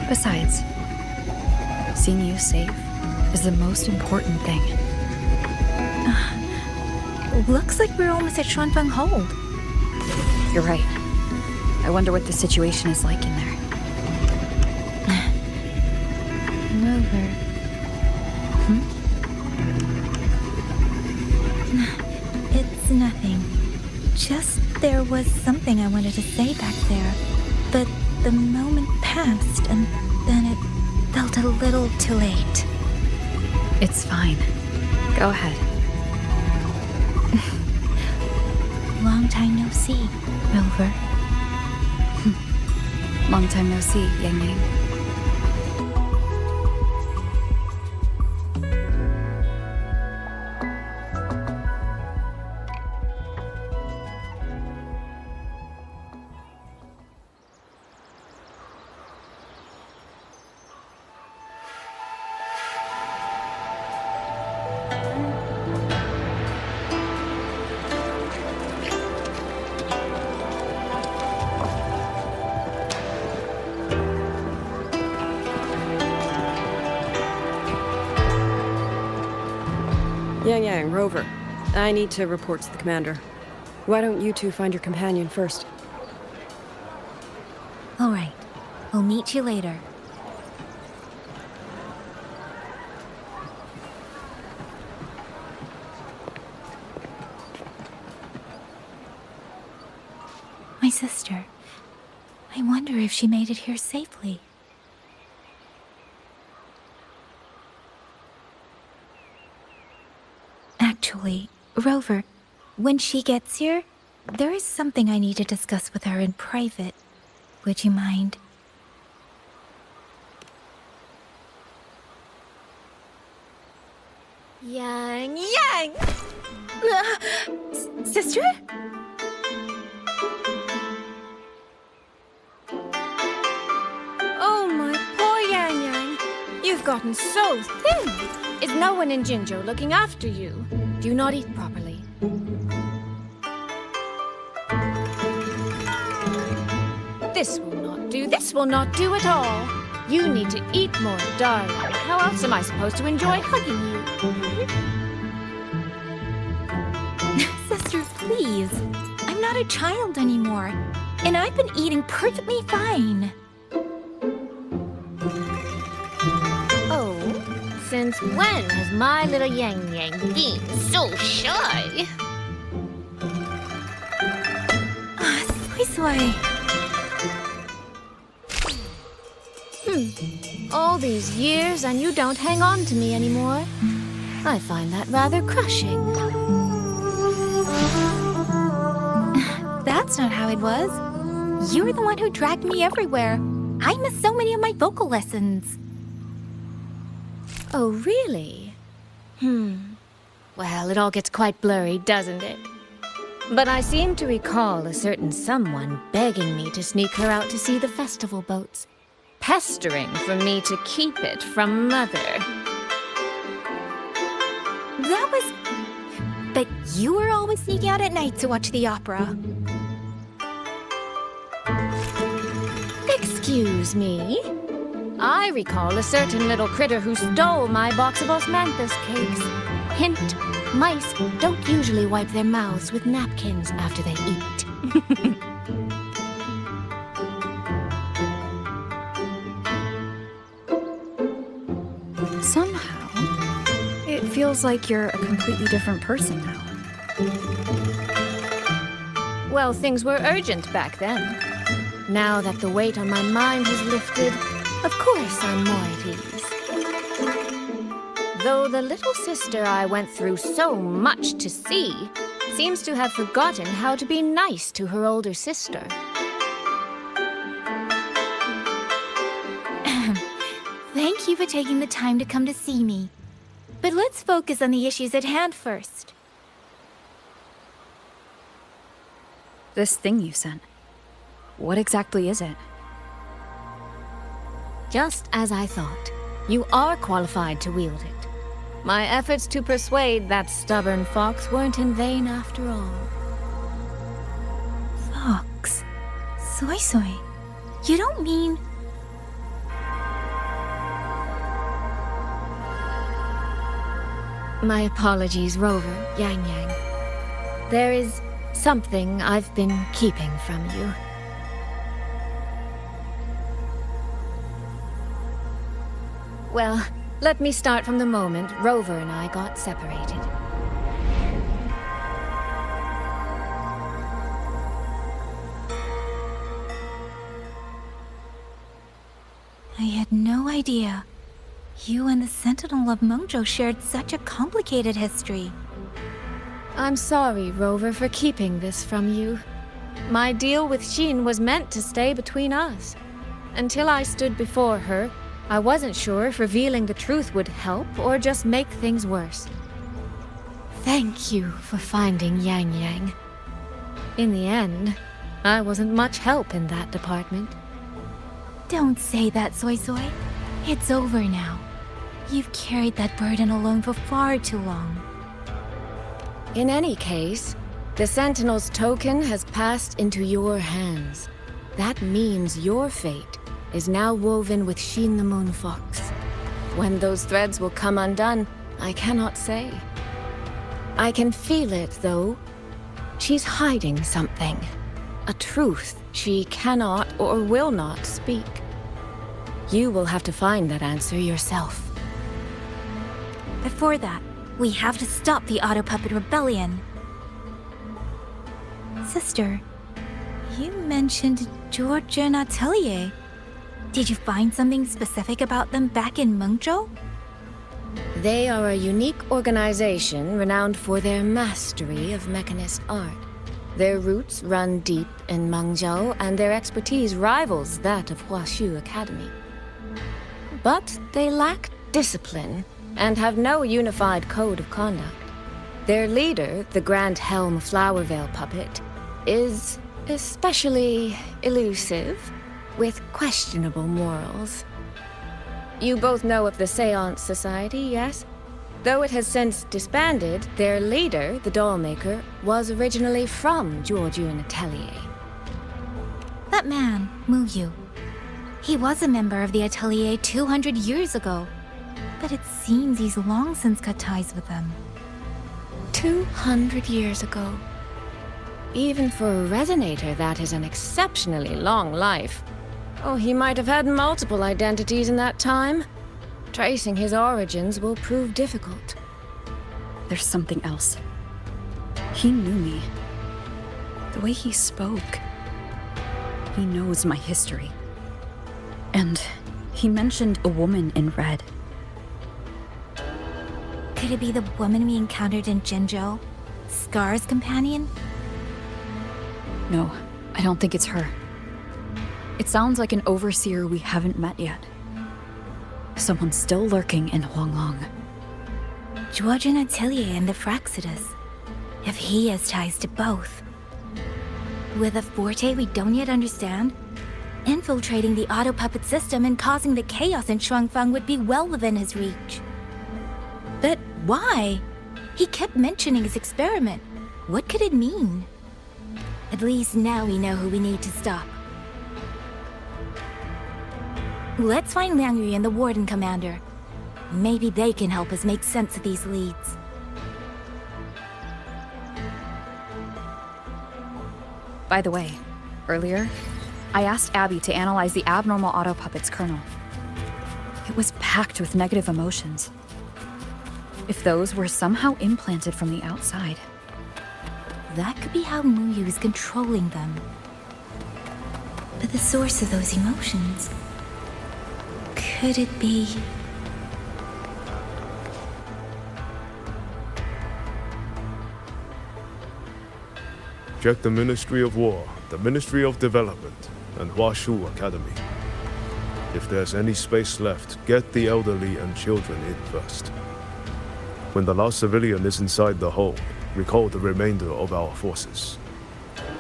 Besides, seeing you safe is the most important thing. Looks like we're almost at Xuanling Hold. You're right. I wonder what the situation is like in there. Rover. It's nothing. Just there was something I wanted to say back there. But the moment passed, and then it felt a little too late. It's fine. Go ahead. Long time no see, Rover. Long time no see, Yang Yang. Yang Yang, Rover. I need to report to the commander. Why don't you two find your companion first? All right. We'll meet you later. My sister. I wonder if she made it here safely. Actually, Rover, when she gets here, there is something I need to discuss with her in private. Would you mind? Yang Yang! Sister? Oh, my poor Yang Yang. You've gotten so thin. Is no one in Jinzhou looking after you? Do you not eat properly? This will not do. This will not do at all. You need to eat more, darling. How else am I supposed to enjoy hugging you? Sister, please. I'm not a child anymore. And I've been eating perfectly fine. Oh, since when has my little Yang Yang been so shy? Soy. All these years and you don't hang on to me anymore. I find that rather crushing. That's not how it was. You were the one who dragged me everywhere. I missed so many of my vocal lessons. Oh, really? Well, it all gets quite blurry, doesn't it? But I seem to recall a certain someone begging me to sneak her out to see the festival boats, pestering for me to keep it from Mother. That was... But you were always sneaking out at night to watch the opera. Excuse me? I recall a certain little critter who stole my box of osmanthus cakes. Hint, mice don't usually wipe their mouths with napkins after they eat. Somehow, it feels like you're a completely different person now. Well, things were urgent back then. Now that the weight on my mind has lifted, of course I'm more at ease. Though the little sister I went through so much to see seems to have forgotten how to be nice to her older sister. Thank you for taking the time to come to see me. But let's focus on the issues at hand first. This thing you sent. What exactly is it? Just as I thought. You are qualified to wield it. My efforts to persuade that stubborn fox weren't in vain after all. Fox? Soy. You don't mean... My apologies, Rover, Yang Yang. There is something I've been keeping from you. Well, let me start from the moment Rover and I got separated. I had no idea. You and the Sentinel of Mengzhou shared such a complicated history. I'm sorry, Rover, for keeping this from you. My deal with Xin was meant to stay between us. Until I stood before her, I wasn't sure if revealing the truth would help or just make things worse. Thank you for finding Yang Yang. In the end, I wasn't much help in that department. Don't say that, Soy. It's over now. You've carried that burden alone for far too long. In any case, the Sentinel's token has passed into your hands. That means your fate is now woven with Xin the Moon Fox. When those threads will come undone, I cannot say. I can feel it, though. She's hiding something. A truth she cannot or will not speak. You will have to find that answer yourself. Before that, we have to stop the Auto Puppet Rebellion. Sister, you mentioned Georgia and Atelier. Did you find something specific about them back in Mengzhou? They are a unique organization renowned for their mastery of mechanist art. Their roots run deep in Mengzhou, and their expertise rivals that of Huashu Academy. But they lack discipline and have no unified code of conduct. Their leader, the Grand Helm Flowervale puppet, is especially elusive, with questionable morals. You both know of the Seance Society, yes? Though it has since disbanded, their leader, the dollmaker, was originally from Georgian Atelier. That man, Muyu. He was a member of the Atelier 200 years ago. But it seems he's long since cut ties with them. 200 years ago. Even for a resonator, that is an exceptionally long life. Oh, he might have had multiple identities in that time. Tracing his origins will prove difficult. There's something else. He knew me. The way he spoke. He knows my history. And he mentioned a woman in red. Could it be the woman we encountered in Jinzhou? Scar's companion? No, I don't think it's her. It sounds like an overseer we haven't met yet. Someone still lurking in Xuanling. Georgian Atelier and the Fraxidus. If he has ties to both. With a forte we don't yet understand, infiltrating the auto puppet system and causing the chaos in Shuangfeng would be well within his reach. But why? He kept mentioning his experiment. What could it mean? At least now we know who we need to stop. Let's find Liang Yu and the Warden Commander. Maybe they can help us make sense of these leads. By the way, earlier, I asked Abby to analyze the abnormal auto puppet's kernel. It was packed with negative emotions. If those were somehow implanted from the outside. That could be how Muyu is controlling them. But the source of those emotions... could it be... Check the Ministry of War, the Ministry of Development, and Huashu Academy. If there's any space left, get the elderly and children in first. When the last civilian is inside the hold, recall the remainder of our forces.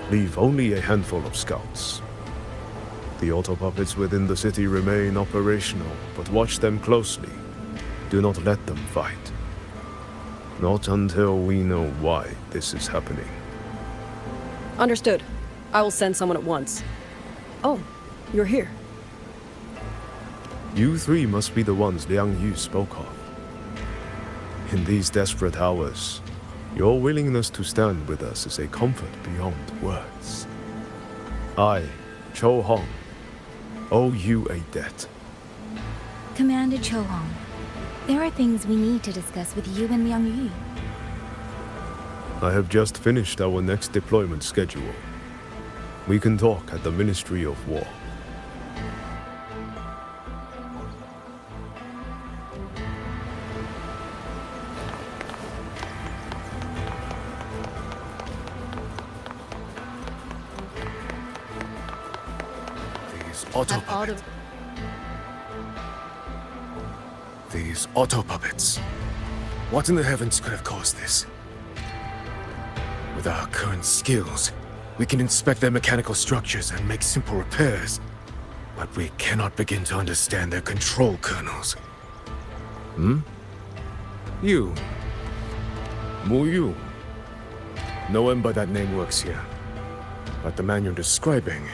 Leave only a handful of scouts. The auto puppets within the city remain operational, but watch them closely. Do not let them fight. Not until we know why this is happening. Understood. I will send someone at once. Oh, you're here. You three must be the ones Liang Yu spoke of. In these desperate hours, your willingness to stand with us is a comfort beyond words. I, Cho Hong, owe you a debt. Commander Cho Hong, there are things we need to discuss with you and Liang Yu. I have just finished our next deployment schedule. We can talk at the Ministry of War. These auto puppets. What in the heavens could have caused this? With our current skills, we can inspect their mechanical structures and make simple repairs. But we cannot begin to understand their control kernels. You. Muyu. No one by that name works here. But the man you're describing...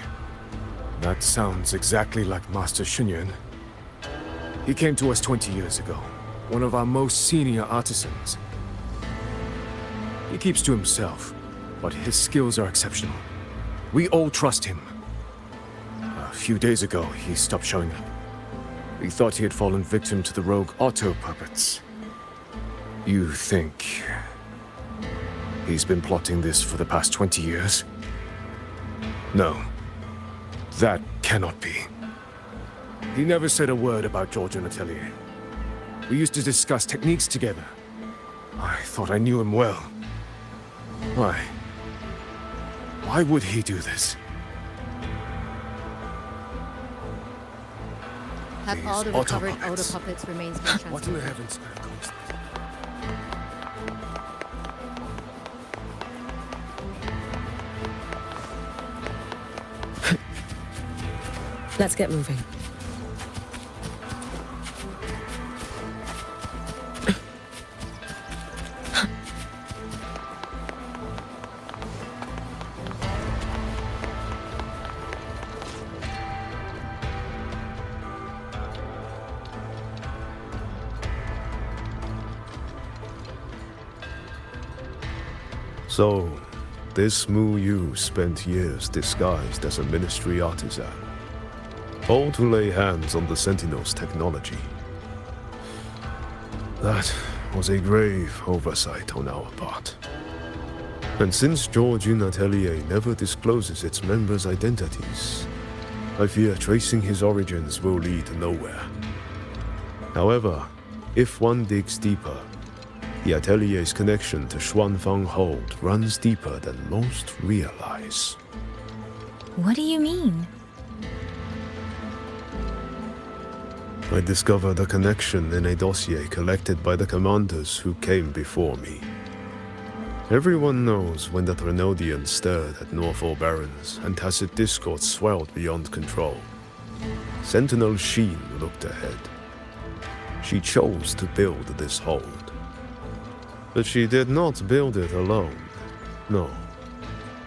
that sounds exactly like Master Xunyuan. He came to us 20 years ago. One of our most senior artisans. He keeps to himself, but his skills are exceptional. We all trust him. A few days ago, he stopped showing up. We thought he had fallen victim to the rogue auto puppets. You think... he's been plotting this for the past 20 years? No. That cannot be. He never said a word about Georgian Atelier. We used to discuss techniques together. I thought I knew him well. Why? Why would he do this? Have all the recovered outer puppets remains being transferred. What in the heavens could have caused this? Let's get moving. So, this Mu Yu spent years disguised as a ministry artisan, all to lay hands on the Sentinel's technology. That was a grave oversight on our part. And since Georgian Atelier never discloses its members' identities, I fear tracing his origins will lead nowhere. However, if one digs deeper, the Atelier's connection to Xuanfang Hold runs deeper than most realize. What do you mean? I discovered a connection in a dossier collected by the commanders who came before me. Everyone knows when the Trinodians stirred at Northall Barrens and tacit discord swelled beyond control. Sentinel Sheen looked ahead. She chose to build this hold. But she did not build it alone. No.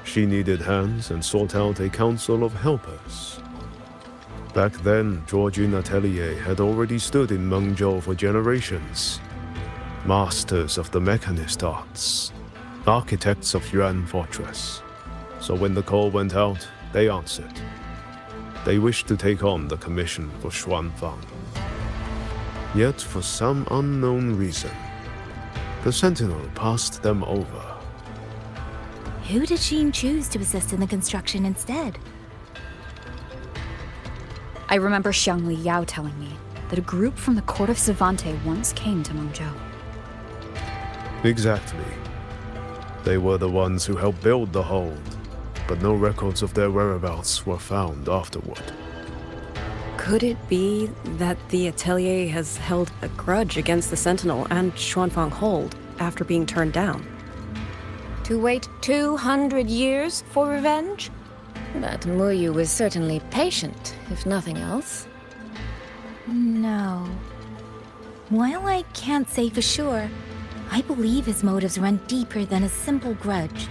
She needed hands and sought out a council of helpers. Back then, Georgian Atelier had already stood in Mengzhou for generations. Masters of the mechanist arts. Architects of Yuan Fortress. So when the call went out, they answered. They wished to take on the commission for Xuanfang. Yet, for some unknown reason, the Sentinel passed them over. Who did Sheen choose to assist in the construction instead? I remember Xiangli Yao telling me that a group from the court of Savante once came to Mengzhou. Exactly. They were the ones who helped build the hold, but no records of their whereabouts were found afterward. Could it be that the Atelier has held a grudge against the Sentinel and Xuanfang Hold after being turned down? To wait 200 years for revenge? But Mu Yu was certainly patient, if nothing else. No. While I can't say for sure, I believe his motives run deeper than a simple grudge.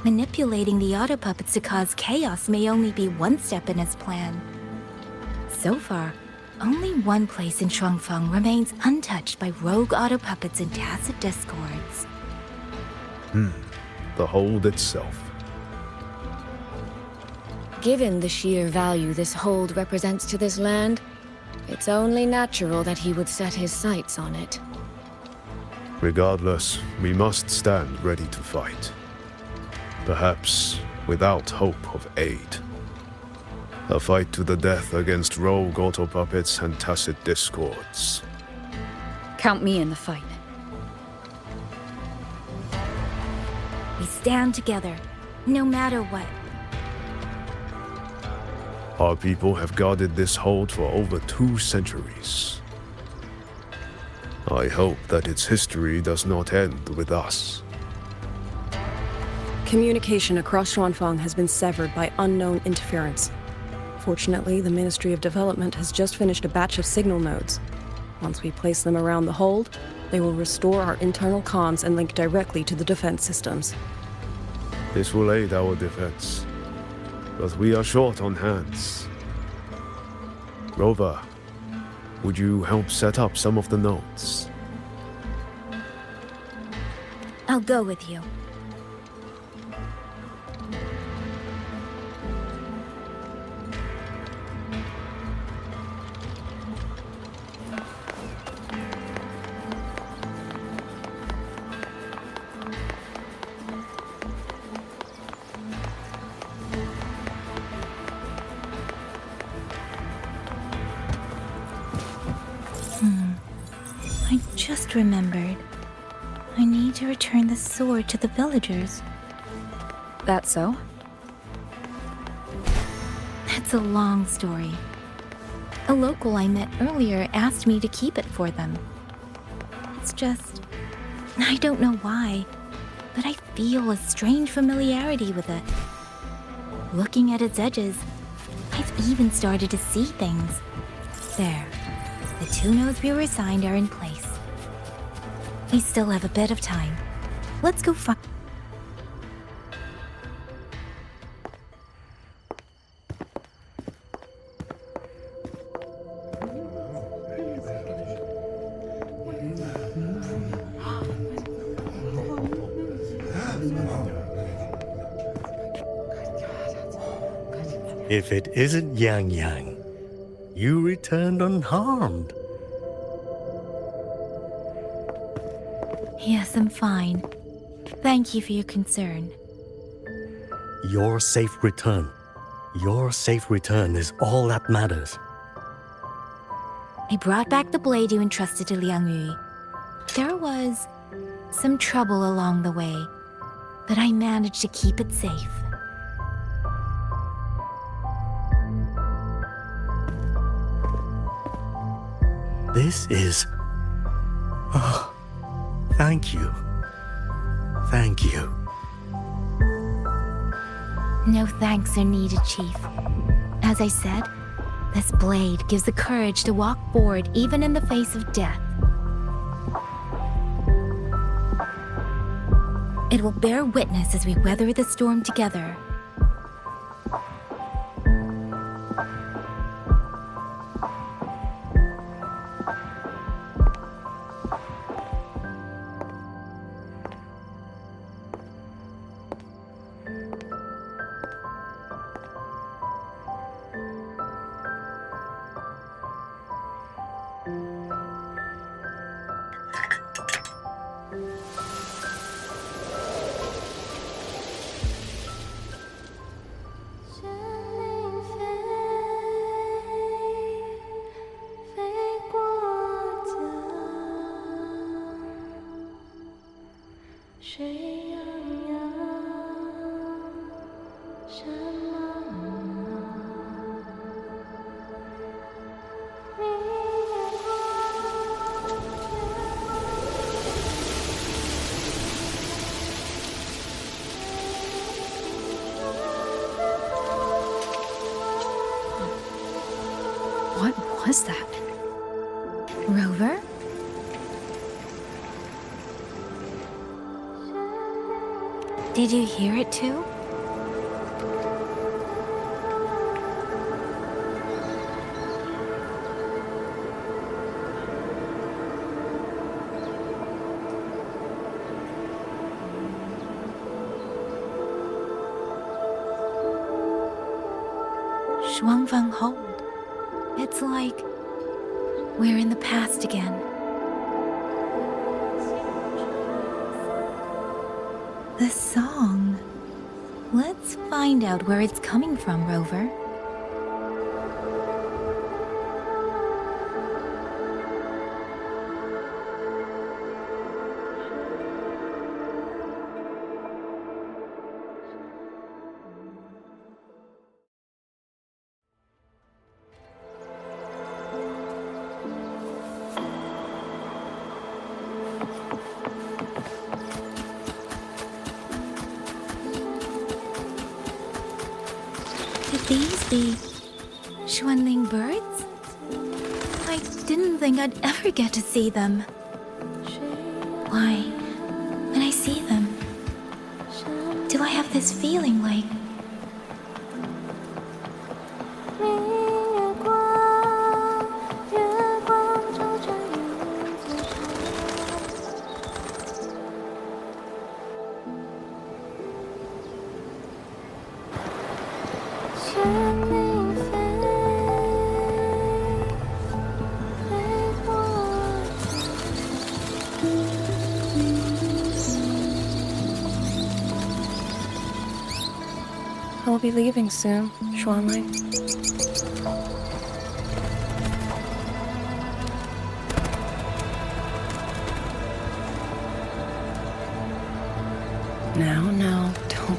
Manipulating the auto puppets to cause chaos may only be one step in his plan. So far, only one place in Shuangfeng remains untouched by rogue auto puppets and tacit discords. The hold itself. Given the sheer value this hold represents to this land, it's only natural that he would set his sights on it. Regardless, we must stand ready to fight. Perhaps without hope of aid. A fight to the death against rogue auto puppets and tacit discords. Count me in the fight. We stand together, no matter what. Our people have guarded this hold for over 2 centuries. I hope that its history does not end with us. Communication across Xuanfang has been severed by unknown interference. Fortunately, the Ministry of Development has just finished a batch of signal nodes. Once we place them around the hold, they will restore our internal comms and link directly to the defense systems. This will aid our defense. But we are short on hands. Rover, would you help set up some of the nodes? I'll go with you. I just remembered. I need to return the sword to the villagers. That's so? It's a long story. A local I met earlier asked me to keep it for them. It's just... I don't know why, but I feel a strange familiarity with it. Looking at its edges, I've even started to see things. There. The 2 nodes we were assigned are in place. We still have a bit of time. Let's go find... If it isn't Yang Yang, you returned unharmed. Yes, I'm fine. Thank you for your concern. Your safe return. Your safe return is all that matters. I brought back the blade you entrusted to Liang Yu. There was some trouble along the way, but I managed to keep it safe. This is... Oh, thank you. Thank you. No thanks are needed, Chief. As I said, this blade gives the courage to walk forward even in the face of death. It will bear witness as we weather the storm together. What was that? Rover? Did you hear it too? Xuanling hold. It's like we're in the past again. The song. Let's find out where it's coming from, Rover. Could these be Xuanling birds? I didn't think I'd ever get to see them. Why, when I see them, do I have this feeling like... I'll be leaving soon, Xuanling.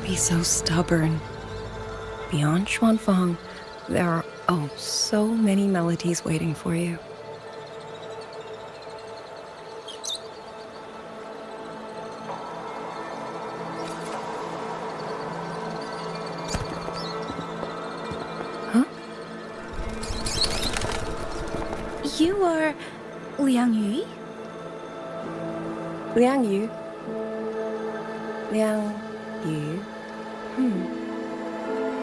be so stubborn. Beyond Xuanfang, there are so many melodies waiting for you. You are Liang Yu? Liang Yu? Liang Yu?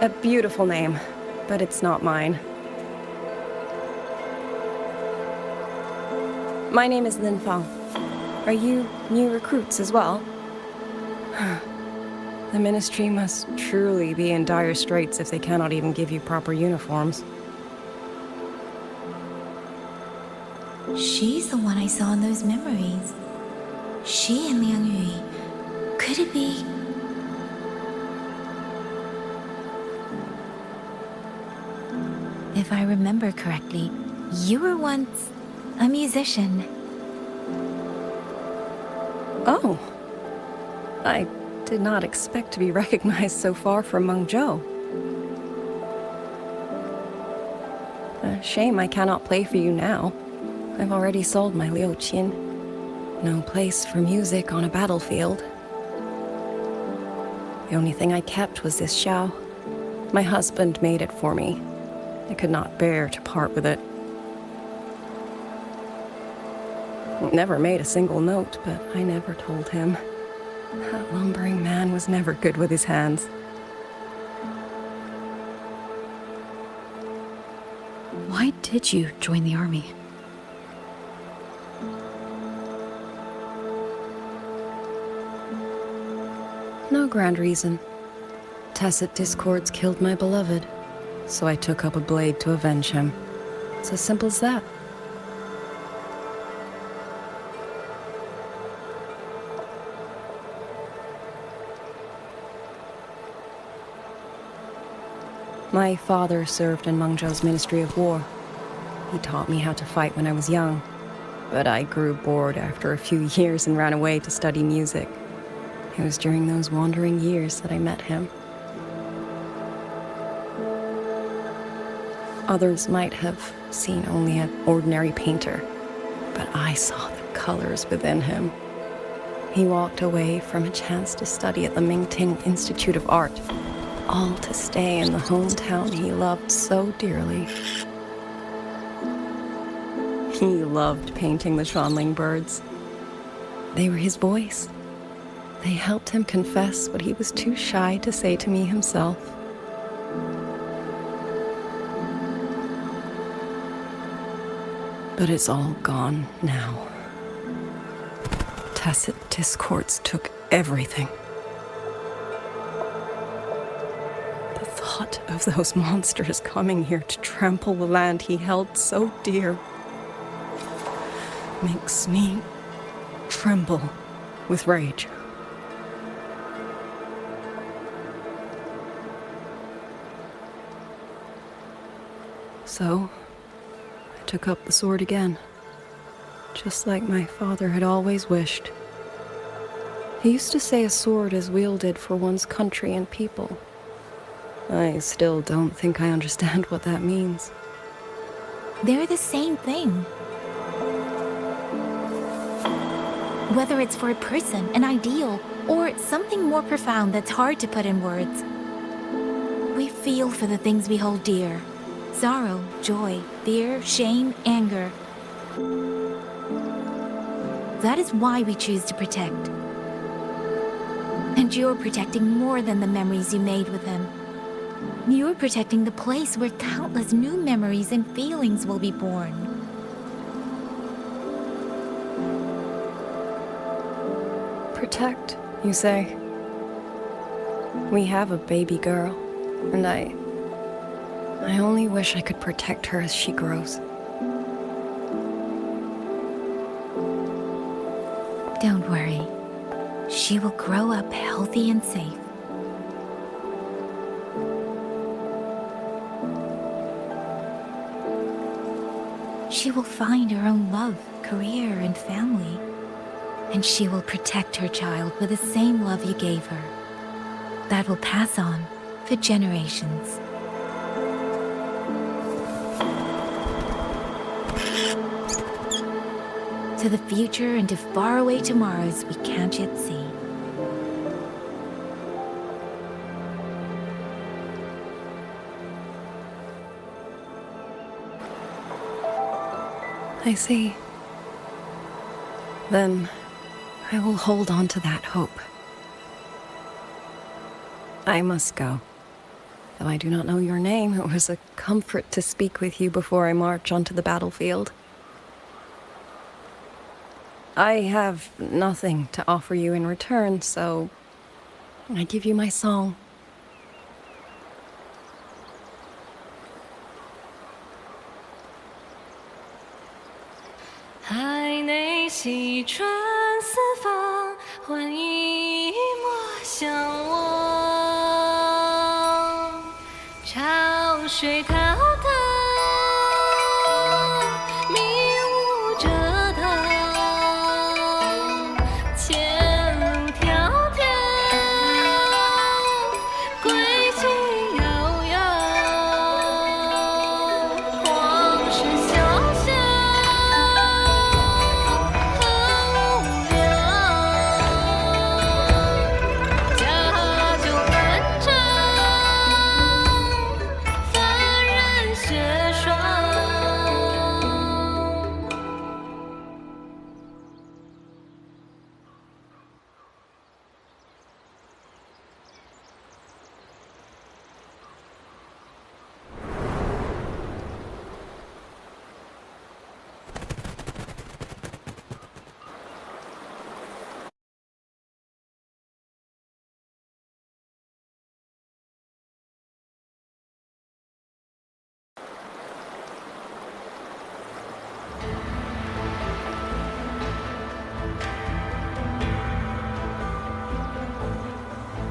A beautiful name, but it's not mine. My name is Lin Fang. Are you new recruits as well? The Ministry must truly be in dire straits if they cannot even give you proper uniforms. She's the one I saw in those memories. She and Liang Yu. Could it be? If I remember correctly, you were once a musician. Oh. I did not expect to be recognized so far from Mengzhou. A shame I cannot play for you now. I've already sold my liuqin. No place for music on a battlefield. The only thing I kept was this xiao. My husband made it for me. I could not bear to part with it. Never made a single note, but I never told him. That lumbering man was never good with his hands. Why did you join the army? No grand reason. Tacit discords killed my beloved, so I took up a blade to avenge him. It's as simple as that. My father served in Mengzhou's Ministry of War. He taught me how to fight when I was young, but I grew bored after a few years and ran away to study music. It was during those wandering years that I met him. Others might have seen only an ordinary painter, but I saw the colors within him. He walked away from a chance to study at the Mingting Institute of Art, all to stay in the hometown he loved so dearly. He loved painting the Xuanling birds. They were his voice. They helped him confess what he was too shy to say to me himself. But it's all gone now. Tacit discords took everything. The thought of those monsters coming here to trample the land he held so dear makes me tremble with rage. So, I took up the sword again, just like my father had always wished. He used to say a sword is wielded for one's country and people. I still don't think I understand what that means. They're the same thing. Whether it's for a person, an ideal, or something more profound that's hard to put in words. We feel for the things we hold dear. Sorrow, joy, fear, shame, anger. That is why we choose to protect. And you're protecting more than the memories you made with him. You're protecting the place where countless new memories and feelings will be born. Protect, you say? We have a baby girl, and I only wish I could protect her as she grows. Don't worry. She will grow up healthy and safe. She will find her own love, career, and family. And she will protect her child with the same love you gave her. that will pass on for generations. To the future and to faraway tomorrows we can't yet see. I see. Then I will hold on to that hope. I must go. Though I do not know your name, it was a comfort to speak with you before I march onto the battlefield. I have nothing to offer you in return, so I give you my song.海内西传四方，换一抹相望。潮水滔滔，迷雾遮挡，前路迢迢，归期遥遥，往事潇潇。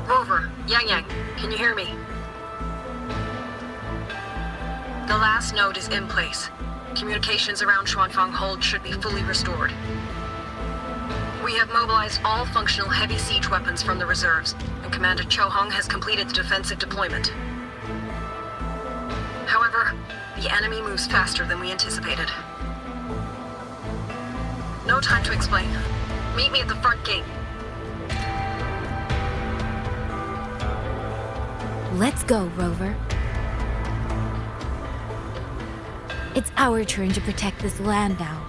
Over. Yang, can you hear me? The last node is in place. Communications around Xuanfang Hold should be fully restored. We have mobilized all functional heavy siege weapons from the reserves, and Commander Cho Hong has completed the defensive deployment. However, the enemy moves faster than we anticipated. No time to explain. Meet me at the front gate. Let's go, Rover. It's our turn to protect this land now.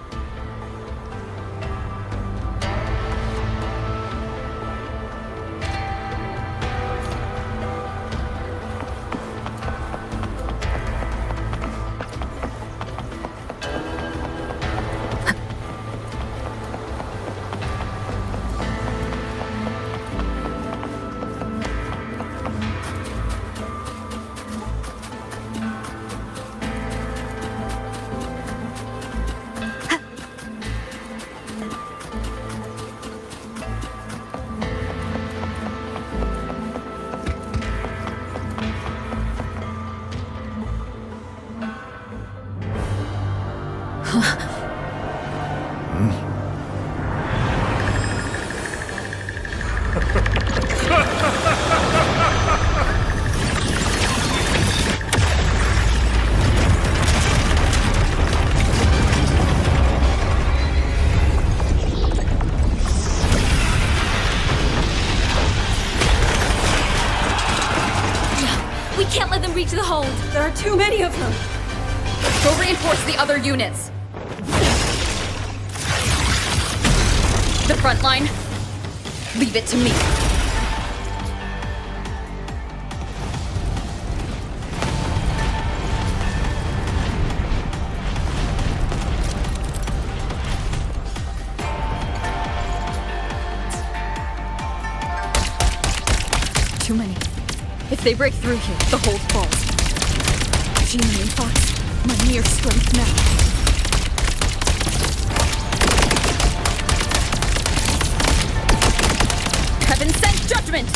We can't let them reach the hold. There are too many of them. Go reinforce the other units. The front line, leave it to me. Too many. If they break through here, the hold falls. Genuine thoughts, my mere strength now. Heaven sent judgment!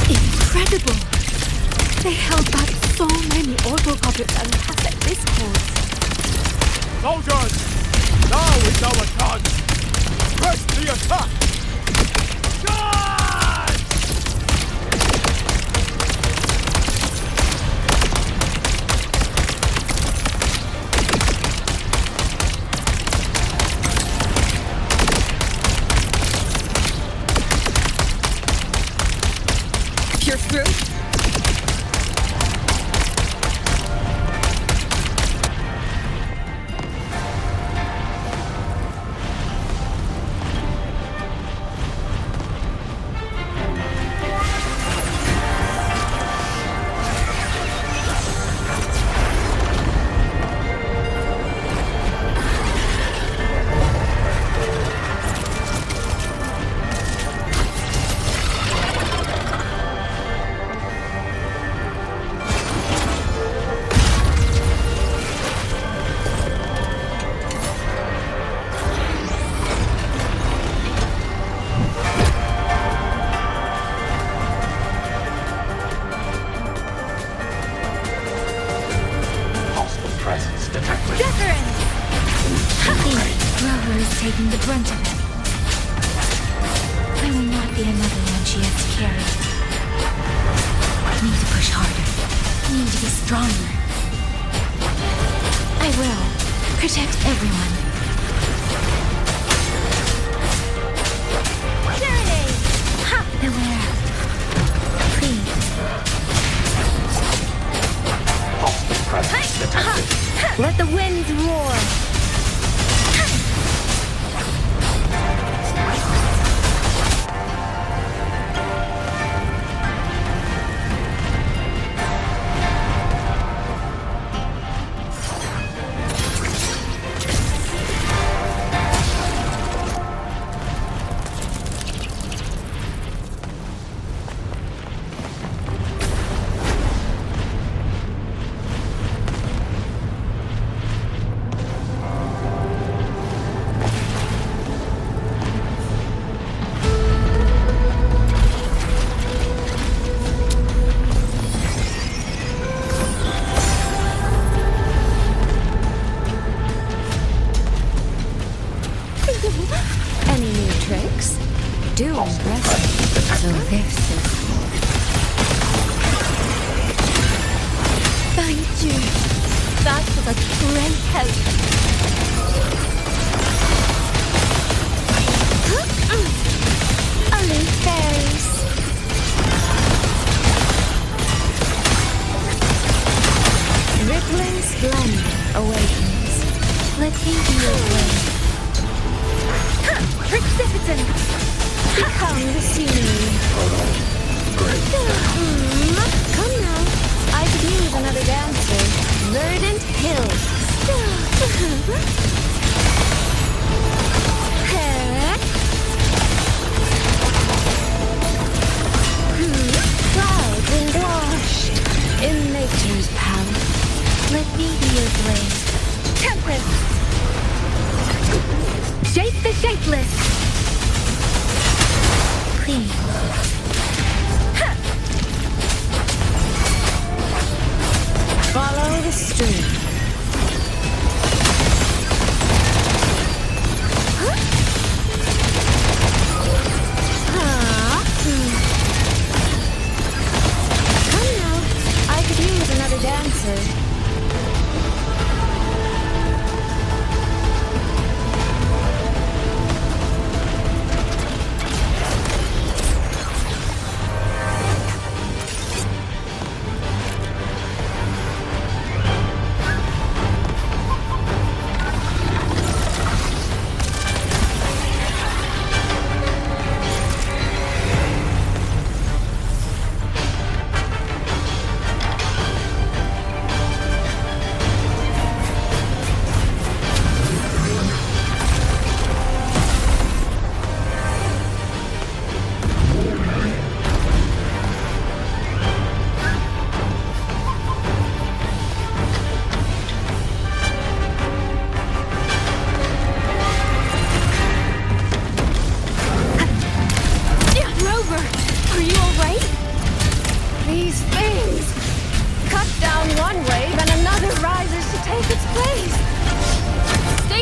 Incredible! They held back so many autopuppets and pass at this point. Soldiers! Now is our chance! Press the attack! Pierce through? Taking the brunt of it. I will not be another one she has to carry. I need to push harder. I need to be stronger. I will protect everyone. Journey! Ha! Beware. Please. Let the winds roar. Any new tricks? Do impress. So this is... Thank you. That was a great help. Only fairies. Rippling splendor awakens. Let me be your way. Precipitant! Become the scenery. Come now. I could use another dancer. Verdant hills. Clouds and washed in nature's palace. Let me be your blade. Tempest! Shape the shapeless! Clean. Follow the stream. Come now, I could use another dancer.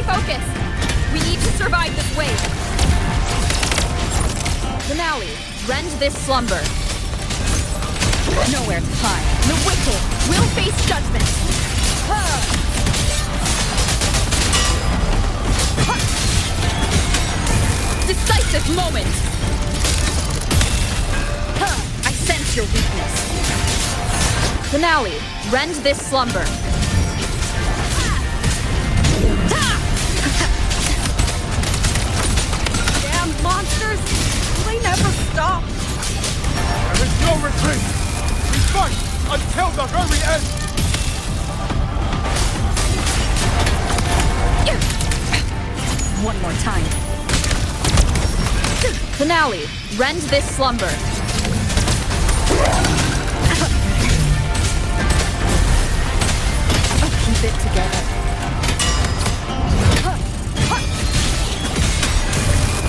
Focus! We need to survive this wave! Finale, rend this slumber. Nowhere to hide. The wicked will face judgment. Decisive moment. I sense your weakness. Finale, rend this slumber. Damn monsters! They never stop! There is no retreat! We fight until the very end! One more time. Finale, rend this slumber. Keep it together.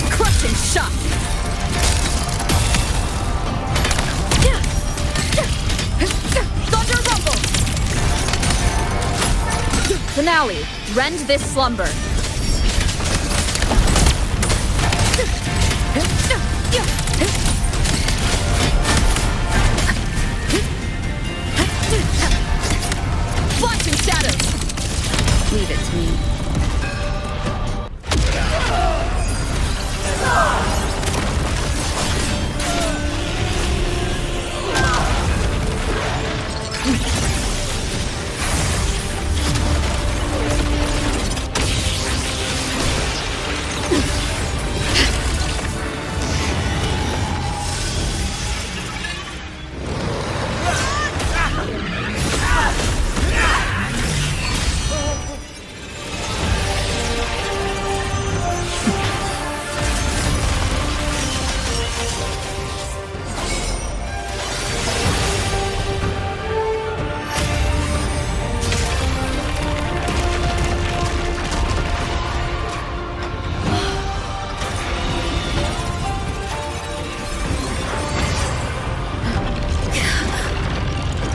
Crushing shot. Thunder rumble. Finale, rend this slumber. Flashing shadows. Leave it to me.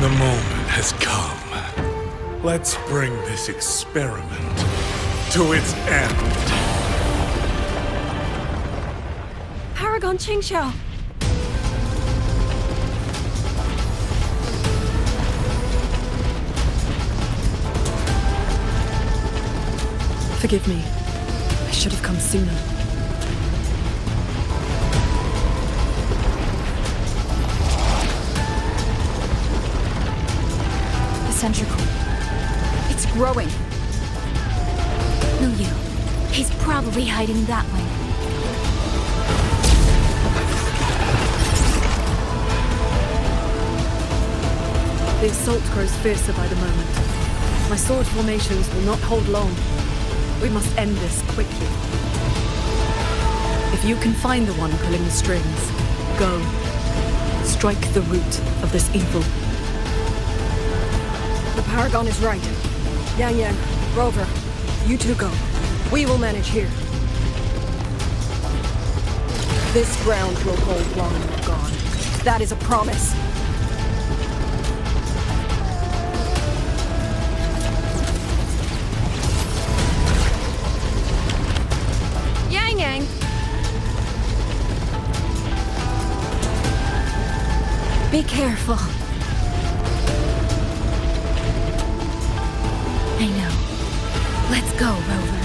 The moment has come. Let's bring this experiment to its end. Paragon Qingxiao! Forgive me. I should have come sooner. Centrical. It's growing. Liu, he's probably hiding that way. The assault grows fiercer by the moment. My sword formations will not hold long. We must end this quickly. If you can find the one pulling the strings, go. Strike the root of this evil. The Paragon is right. Yang Yang, Rover, you two go. We will manage here. This ground will hold long you're gone. That is a promise. Yang Yang! Be careful. I know. Let's go, Rover.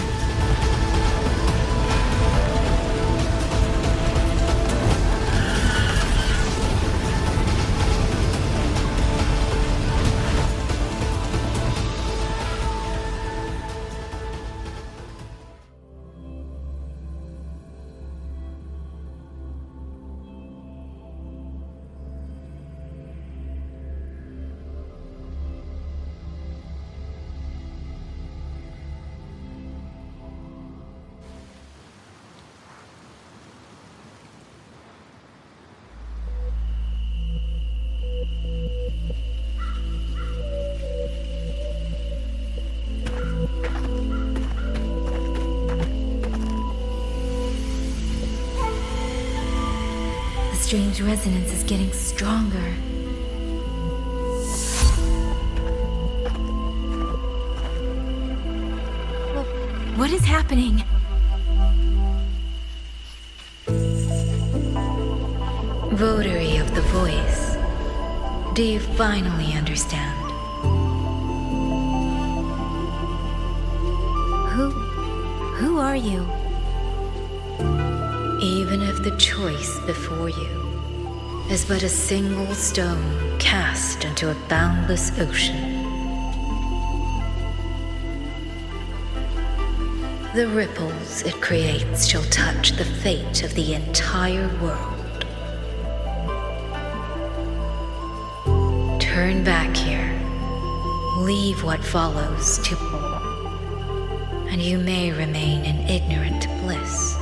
The strange resonance is getting stronger. What is happening? Votary of the voice, do you finally understand? Who are you? Even if the choice before you is but a single stone cast into a boundless ocean, the ripples it creates shall touch the fate of the entire world. Turn back here, leave what follows to and you may remain in ignorant bliss,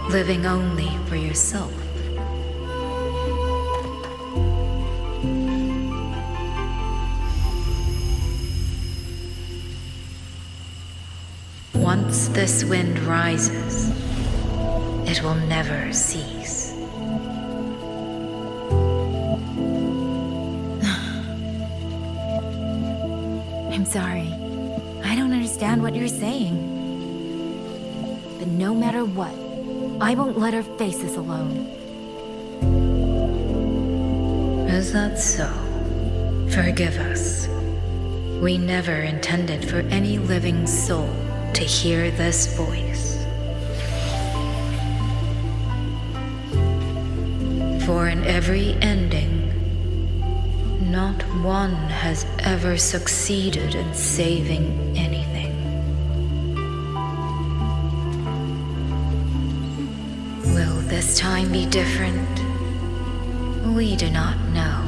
living only for yourself. Once this wind rises, it will never cease. I'm sorry. I don't understand what you're saying. But no matter what, I won't let her face this alone. Is that so? Forgive us. We never intended for any living soul to hear this voice. For in every ending, not one has ever succeeded in saving anything. Will this time be different? We do not know.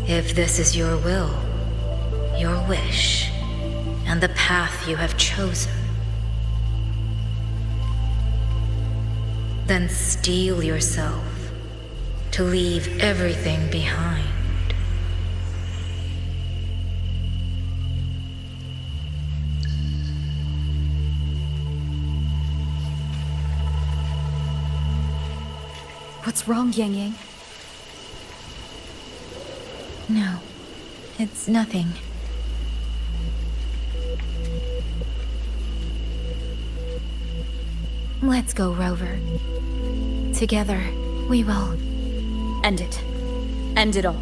If this is your will, your wish, and the path you have chosen, then steel yourself to leave everything behind. What's wrong, Yang Yang? No, it's nothing. Let's go, Rover. Together, we will... End it. End it all.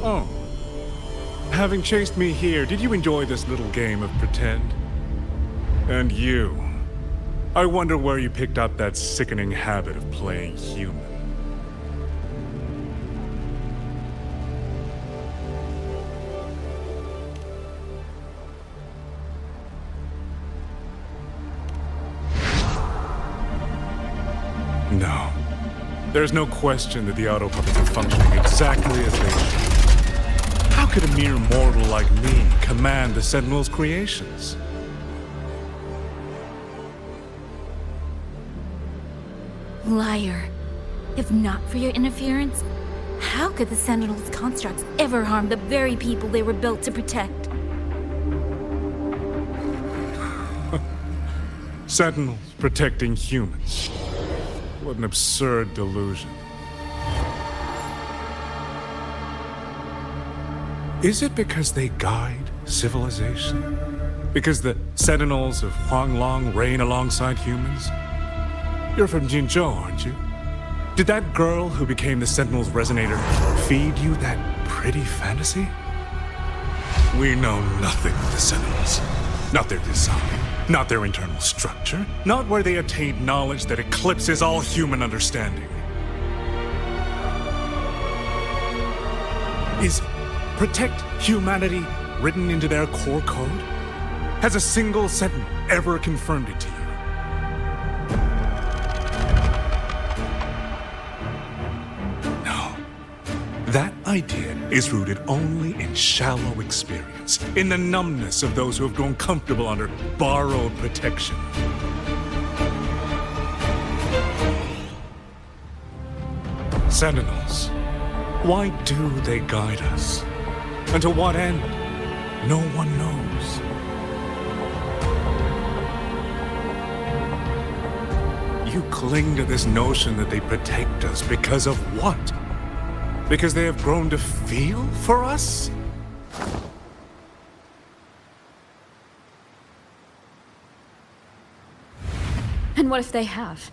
Oh. Having chased me here, did you enjoy this little game of pretend? And you. I wonder where you picked up that sickening habit of playing human. No. There's no question that the auto puppets are functioning exactly as they should. How could a mere mortal like me command the Sentinel's creations? Liar. If not for your interference, how could the Sentinel's constructs ever harm the very people they were built to protect? Sentinels protecting humans. What an absurd delusion. Is it because they guide civilization? Because the Sentinels of Xuanling reign alongside humans? You're from Jinzhou, aren't you? Did that girl who became the Sentinel's resonator feed you that pretty fantasy? We know nothing of the Sentinels. Not their design, not their internal structure, not where they attained knowledge that eclipses all human understanding. Is protect humanity written into their core code? Has a single Sentinel ever confirmed it to you? That idea is rooted only in shallow experience, in the numbness of those who have grown comfortable under borrowed protection. Sentinels, Why do they guide us? And to what end? No one knows. You cling to this notion that they protect us because of what? Because they have grown to feel for us? And what if they have?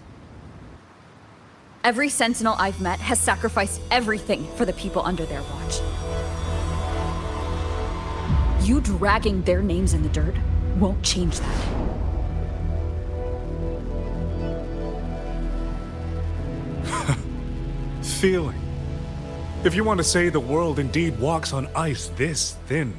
Every Sentinel I've met has sacrificed everything for the people under their watch. You dragging their names in the dirt won't change that. Feeling. If you want to say the world indeed walks on ice this thin,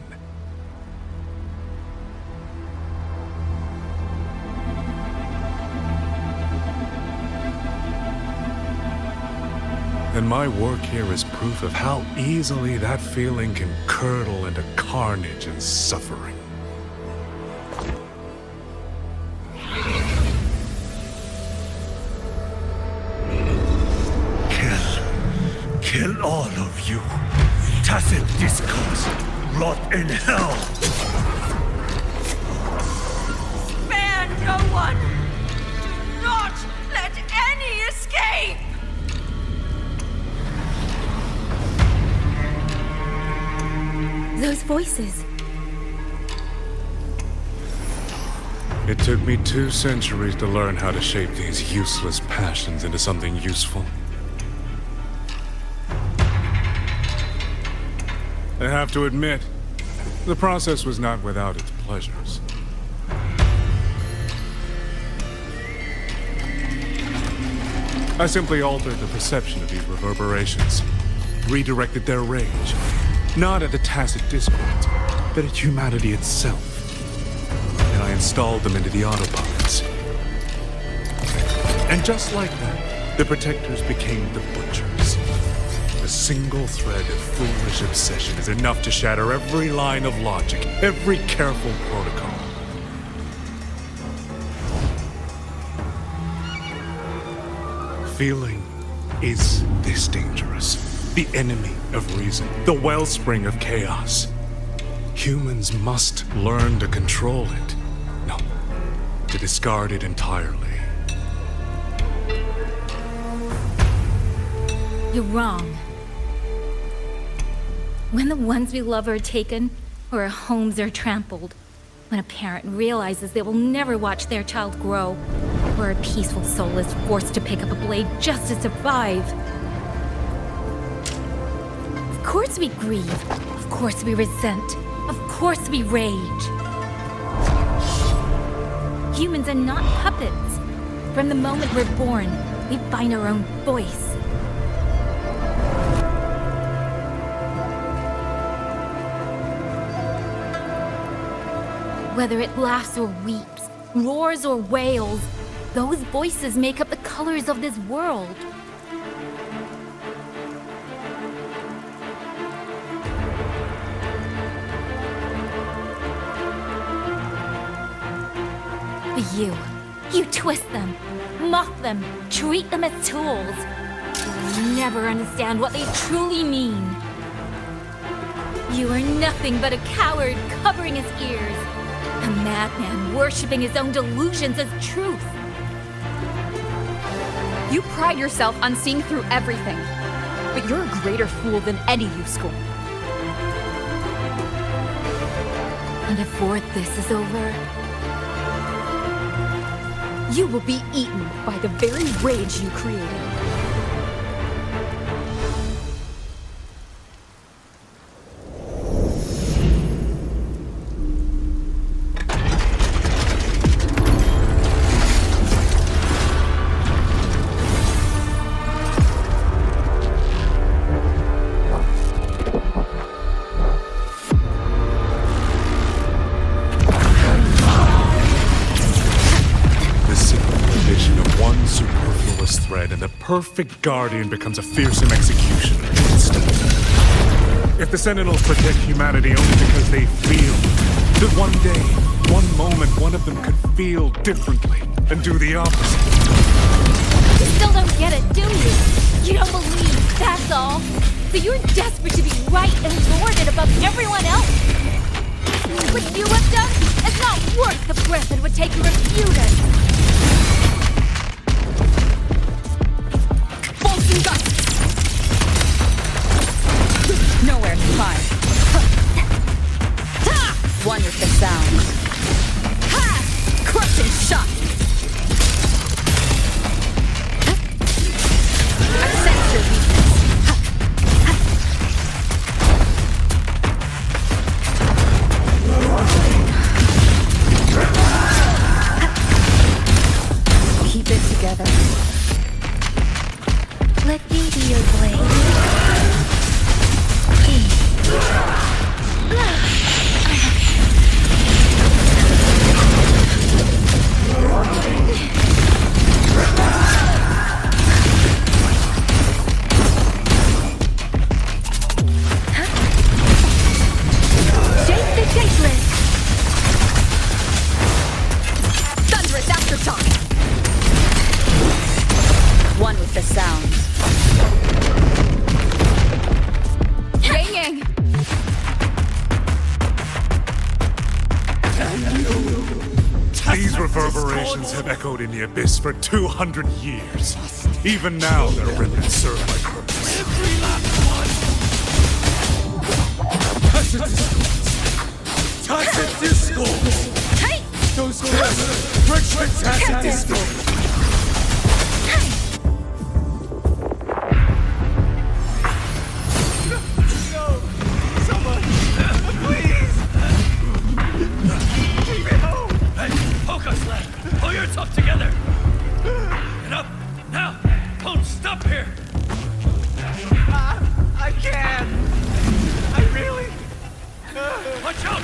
then my work here is proof of how easily that feeling can curdle into carnage and suffering. Kill all of you. Tacit discourse. Rot in hell. Spare no one! Do not let any escape! Those voices. It took me 2 centuries to learn how to shape these useless passions into something useful. I have to admit, the process was not without its pleasures. I simply altered the perception of these reverberations, redirected their rage, not at the tacit discords, but at humanity itself. And I installed them into the autopods. And just like that, the protectors became the butchers. A single thread of foolish obsession is enough to shatter every line of logic, every careful protocol. Feeling is this dangerous. The enemy of reason, the wellspring of chaos. Humans must learn to control it. No, to discard it entirely. You're wrong. When the ones we love are taken, or our homes are trampled, when a parent realizes they will never watch their child grow, or a peaceful soul is forced to pick up a blade just to survive. Of course we grieve. Of course we resent. Of course we rage. Humans are not puppets. From the moment we're born, we find our own voice. Whether it laughs or weeps, roars or wails, those voices make up the colors of this world. But you twist them, mock them, treat them as tools. You'll never understand what they truly mean. You are nothing but a coward covering his ears. A madman worshipping his own delusions as truth. You pride yourself on seeing through everything, but you're a greater fool than any you school. And before this is over, you will be eaten by the very rage you created. And the perfect guardian becomes a fearsome executioner instantly. If the Sentinels protect humanity only because they feel, that one day, one moment, one of them could feel differently and do the opposite. You still don't get it, do you? You don't believe, that's all. So you're desperate to be right and lorded above everyone else. What you have done is not worth the breath it would take to refute it. Bolts and gusts! Nowhere to hide. One with the sound. Crushing shot! I sense your weakness. Keep it together. Let me be your blade. Shake the shapeless! Thunderous aftershock! One with the sound. Yang Yang! These reverberations have echoed in the abyss for 200 years. Even now, their remnants serve my purpose. Every last one! Tacit discord! Those questions! Friction tacit discord! Pull yourself together! Get up! Now! Don't stop here! I can't! I really... Watch out!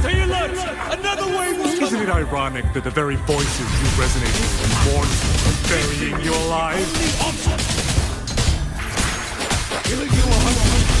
Stay alert! Another wave was Isn't it ironic that the very voices you resonate with warn you of burying you alive? Killing you 100%.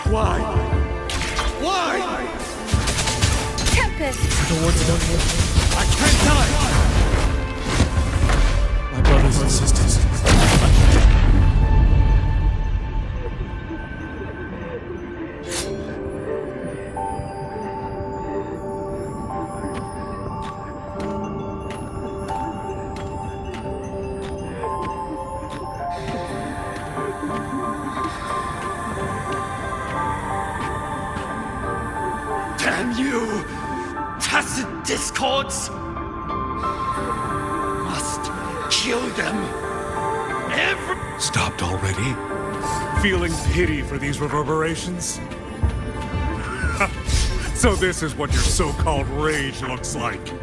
Why? Why? Tempest! I can't die! My brothers and sisters. Damn you! Tacit discords! Must kill them! Stopped already? Feeling pity for these reverberations? So this is what your so-called rage looks like.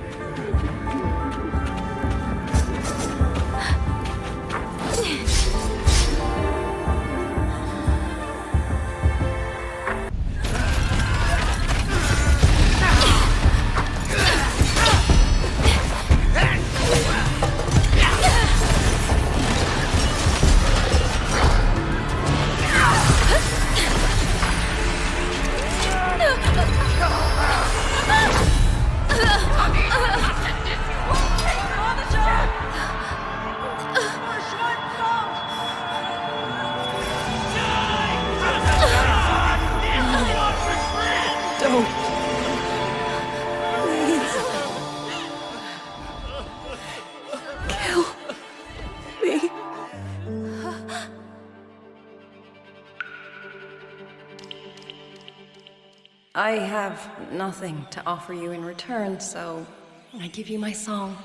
I have nothing to offer you in return, so I give you my song.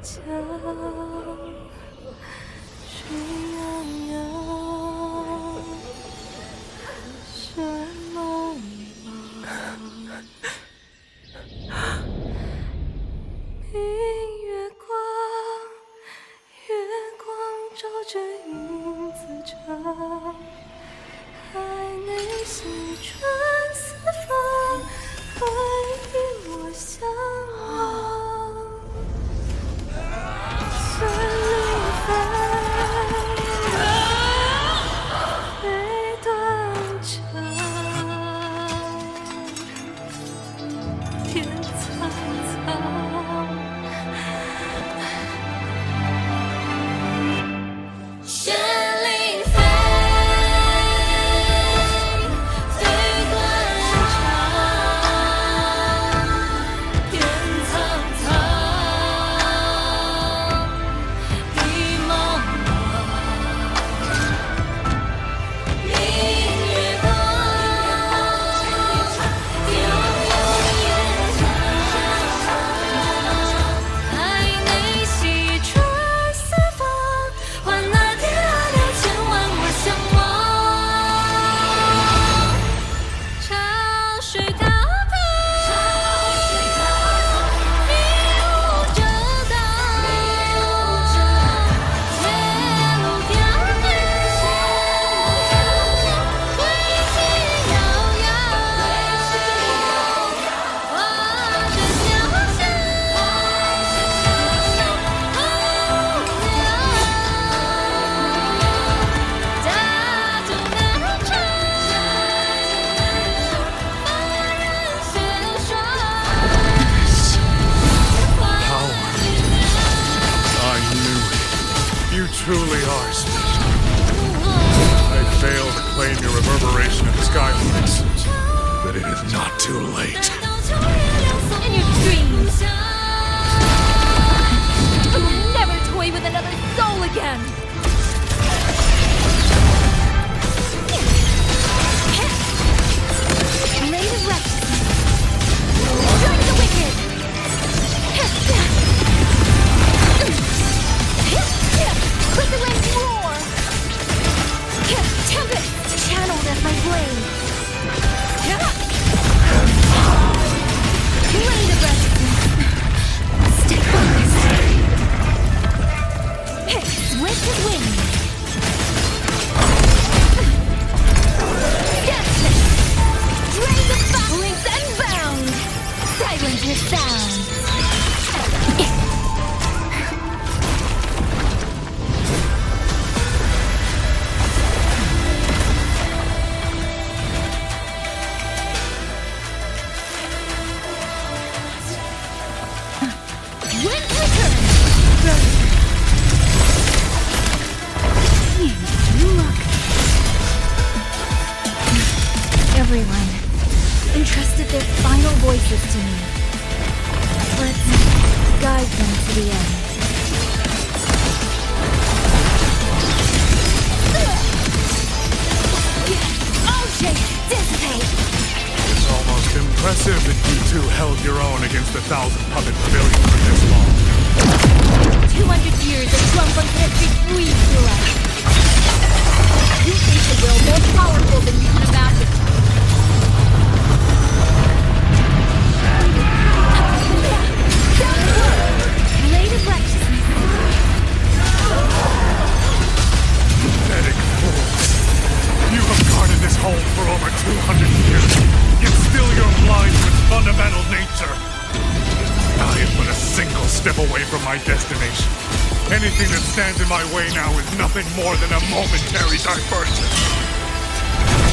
家，水洋洋，是梦吗？明月光，月光照着影子长，海内西传四方，回忆我向往。森林飞，飞断肠，天苍苍。森林飞，飞断肠，天苍苍，一梦梦。明月光，悠悠夜长，海内西传四方，换那天26,000万我向往。潮水滔滔，迷雾遮挡，铁路迢迢，归期遥遥，望着小巷，大渡南长，放任雪霜。 I knew it. You truly are special. I fail to claim your reverberation of the skylights, but it is not too late. In your dreams! I will never toy with another soul again! Blade of Righteousness! Strike the wicked! Let the winds roar! Tempest! Channeled as my blade! Blade of Righteousness! Stay focused! Swift as wind! Gotcha! Drain the backlinks and bound! Silence your sound! Wind return! Look. Everyone entrusted their final voices to me. Let's guide them to the end. All shake, dissipate! It's almost impressive that you two held your own against 1,000 puppet pavilions for this long. 200 years of Xuanling history breathed through us. You think the will more powerful than you can imagine. Blade of Righteousness. Pathetic fools. You have guarded this hold for over 200 years, yet still you're blind to its fundamental nature. I am but a single step away from my destination. Anything that stands in my way now is nothing more than a momentary diversion.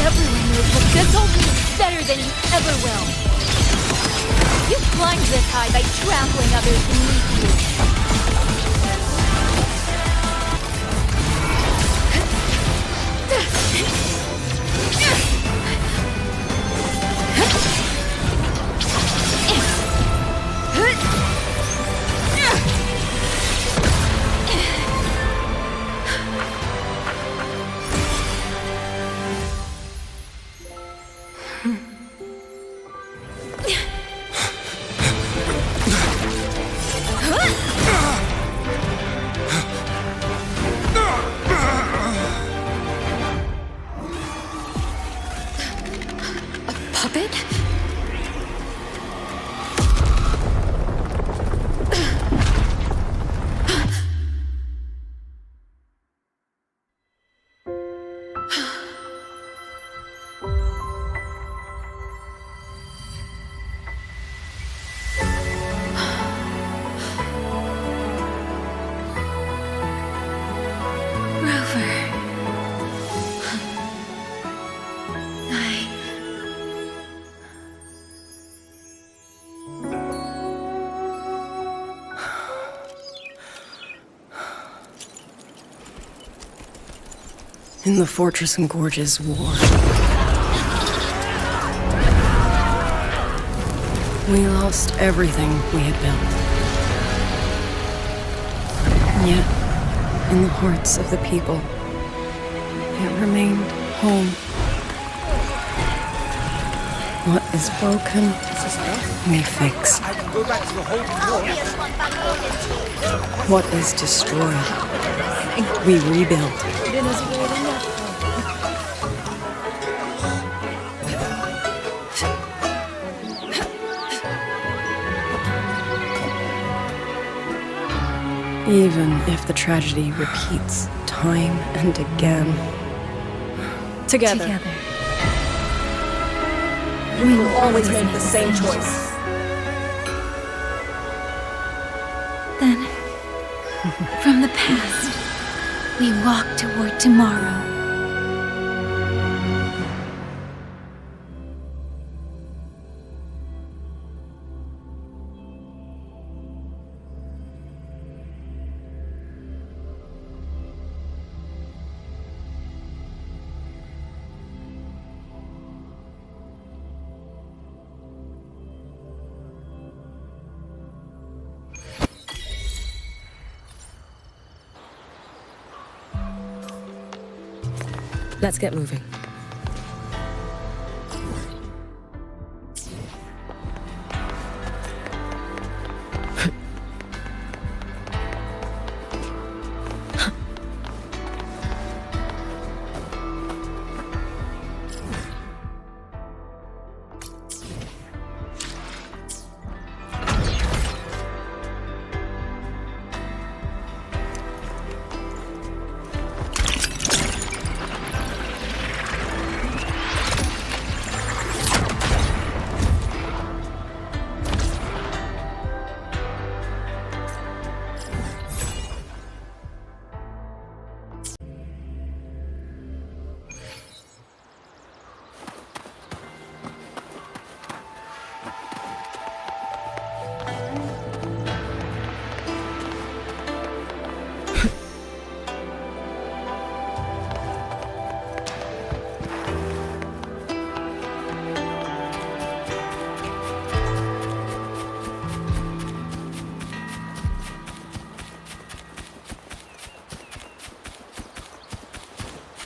Everyone knows that this hold is better than you ever will. You climbed this high by trampling others beneath you. In the Fortress and Gorges War, we lost everything we had built. And yet, in the hearts of the people, it remained home. What is broken, we fix. I can go back to the whole floor. What is destroyed, we rebuild. Even if the tragedy repeats time and again. Together. We will always make the same choice. Then, from the past, we walk toward tomorrow. Let's get moving.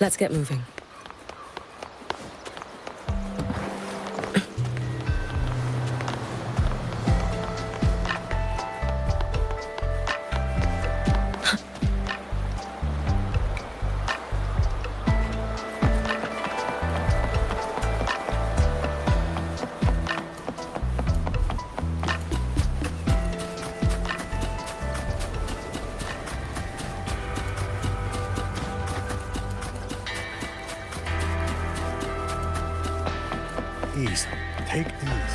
Let's get moving. These. Take these.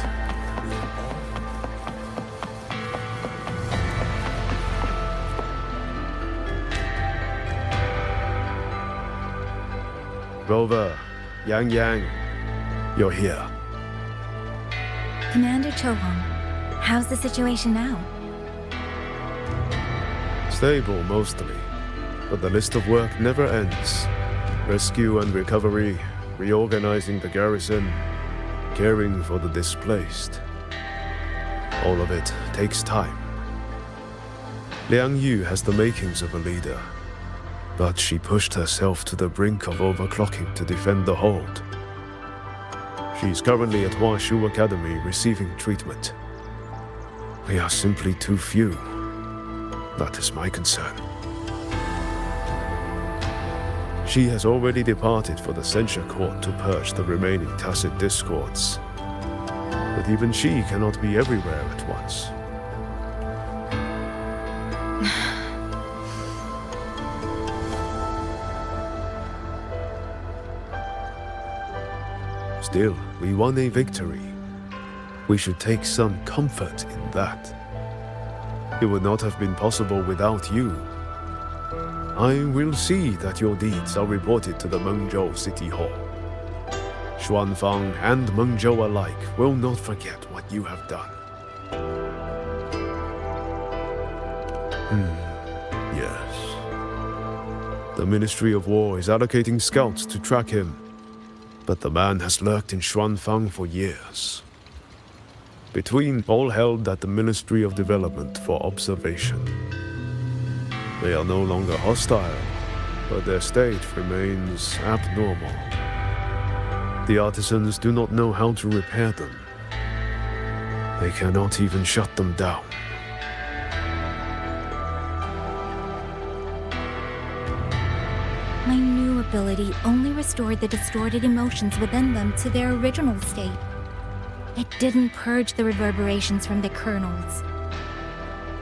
Rover, Yang, you're here. Commander Chohong, how's the situation now? Stable, mostly. But the list of work never ends. Rescue and recovery, reorganizing the garrison, caring for the displaced. All of it takes time. Liang Yu has the makings of a leader, but she pushed herself to the brink of overclocking to defend the hold. She's currently at Huashu Academy receiving treatment. We are simply too few. That is my concern. She has already departed for the censure court to purge the remaining tacit discords. But even she cannot be everywhere at once. Still, we won a victory. We should take some comfort in that. It would not have been possible without you. I will see that your deeds are reported to the Mengzhou City Hall. Xuanfang and Mengzhou alike will not forget what you have done. Yes. The Ministry of War is allocating scouts to track him, but the man has lurked in Xuanfang for years. Between all held at the Ministry of Development for observation. They are no longer hostile, but their state remains abnormal. The artisans do not know how to repair them. They cannot even shut them down. My new ability only restored the distorted emotions within them to their original state. It didn't purge the reverberations from the kernels.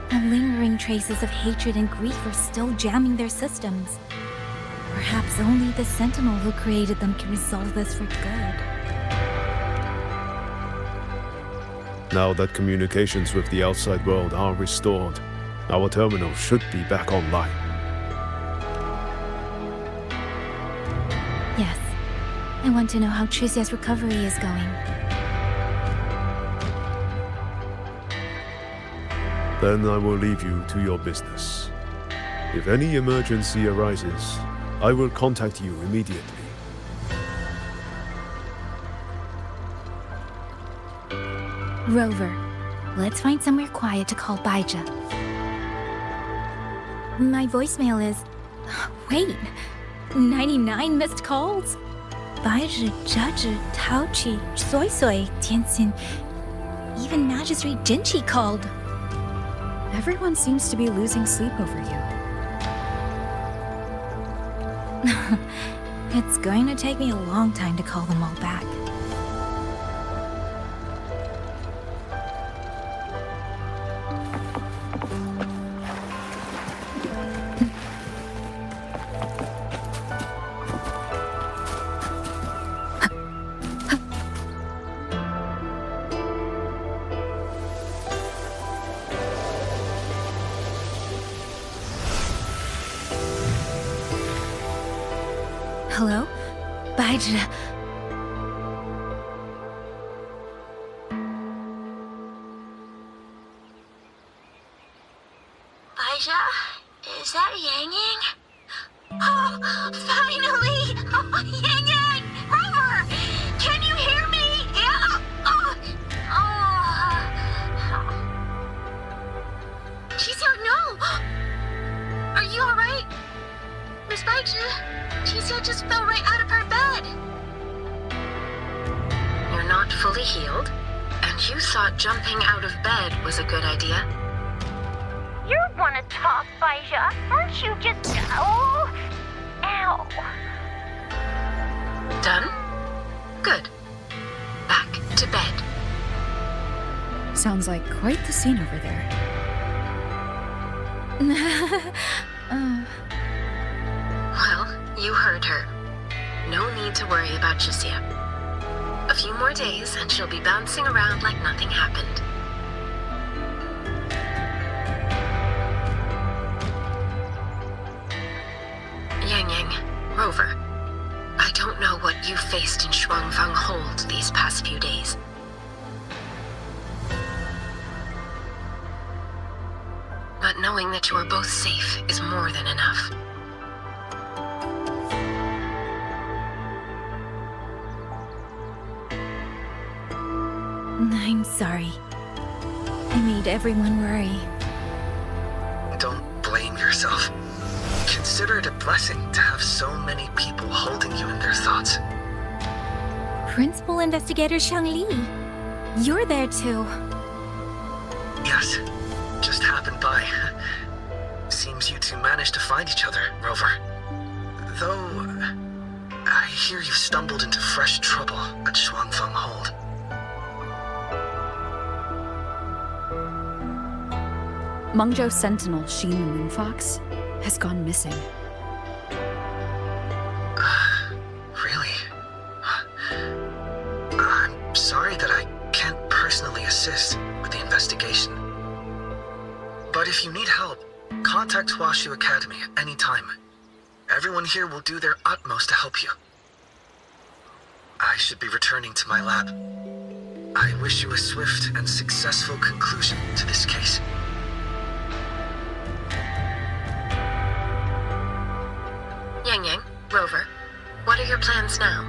The lingering traces of hatred and grief are still jamming their systems. Perhaps only the Sentinel who created them can resolve this for good. Now that communications with the outside world are restored, our terminal should be back online. Yes. I want to know how Trixia's recovery is going. Then I will leave you to your business. If any emergency arises, I will contact you immediately. Rover, let's find somewhere quiet to call Baija. My voicemail is... Wait, 99 missed calls? Baija, Judge, Taochi, Soy Soy, Tianxin... Even Magistrate Jinchi called. Everyone seems to be losing sleep over you. It's going to take me a long time to call them all back. Hello? Baija. Baija? Is that Yang Yang? Oh, finally! Oh, Yang Yang! Rover! Can you hear me? Yeah? She's here, no! Are you alright? Miss Baija? Qixia just fell right out of her bed. You're not fully healed, and you thought jumping out of bed was a good idea. You wanna talk, Baija? Aren't you just... Oh... Ow. Done? Good. Back to bed. Sounds like quite the scene over there. Well, you heard her. No need to worry about Qixia. A few more days and she'll be bouncing around like nothing happened. Yang Yang, Rover, I don't know what you faced in Xuanfang Hold these past few days. But knowing that you are both safe is more than enough. I'm sorry. I made everyone worry. Don't blame yourself. Consider it a blessing to have so many people holding you in their thoughts. Principal Investigator Xuanling, you're there too. Yes, just happened by. Seems you two managed to find each other, Rover. Though, I hear you stumbled into fresh trouble at Xuanfang Hold. Mengzhou Sentinel Xin the Moonfox has gone missing. Really? I'm sorry that I can't personally assist with the investigation. But if you need help, contact Huashu Academy at any time. Everyone here will do their utmost to help you. I should be returning to my lab. I wish you a swift and successful conclusion to this case. Yang Yang, Rover, what are your plans now?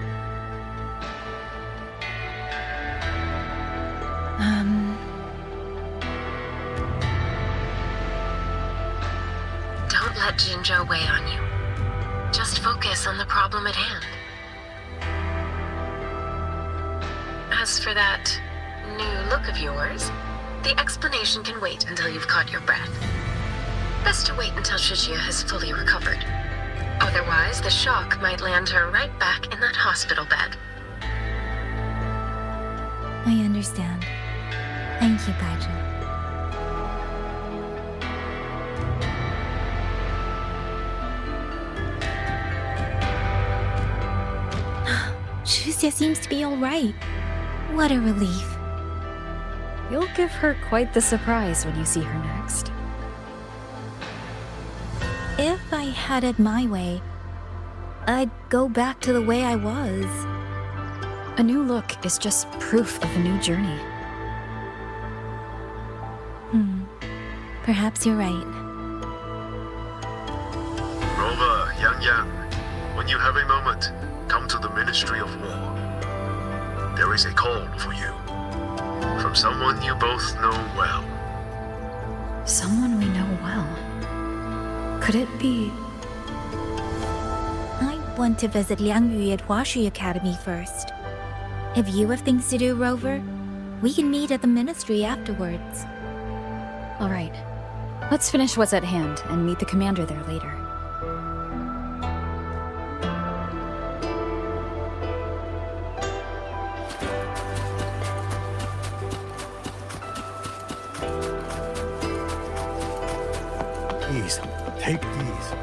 Don't let Jinzhou weigh on you. Just focus on the problem at hand. As for that new look of yours, the explanation can wait until you've caught your breath. Best to wait until Shijia has fully recovered. Otherwise, the shock might land her right back in that hospital bed. I understand. Thank you, Baijiu. Shuxia seems to be alright. What a relief. You'll give her quite the surprise when you see her next. If I had it my way, I'd go back to the way I was. A new look is just proof of a new journey. Perhaps you're right. Rover, Yang Yang, when you have a moment, come to the Ministry of War. There is a call for you. From someone you both know well. Someone we know well. Could it be... I want to visit Liang Yu at Huashi Academy first. If you have things to do, Rover, we can meet at the Ministry afterwards. All right. Let's finish what's at hand and meet the commander there later. Please, take these.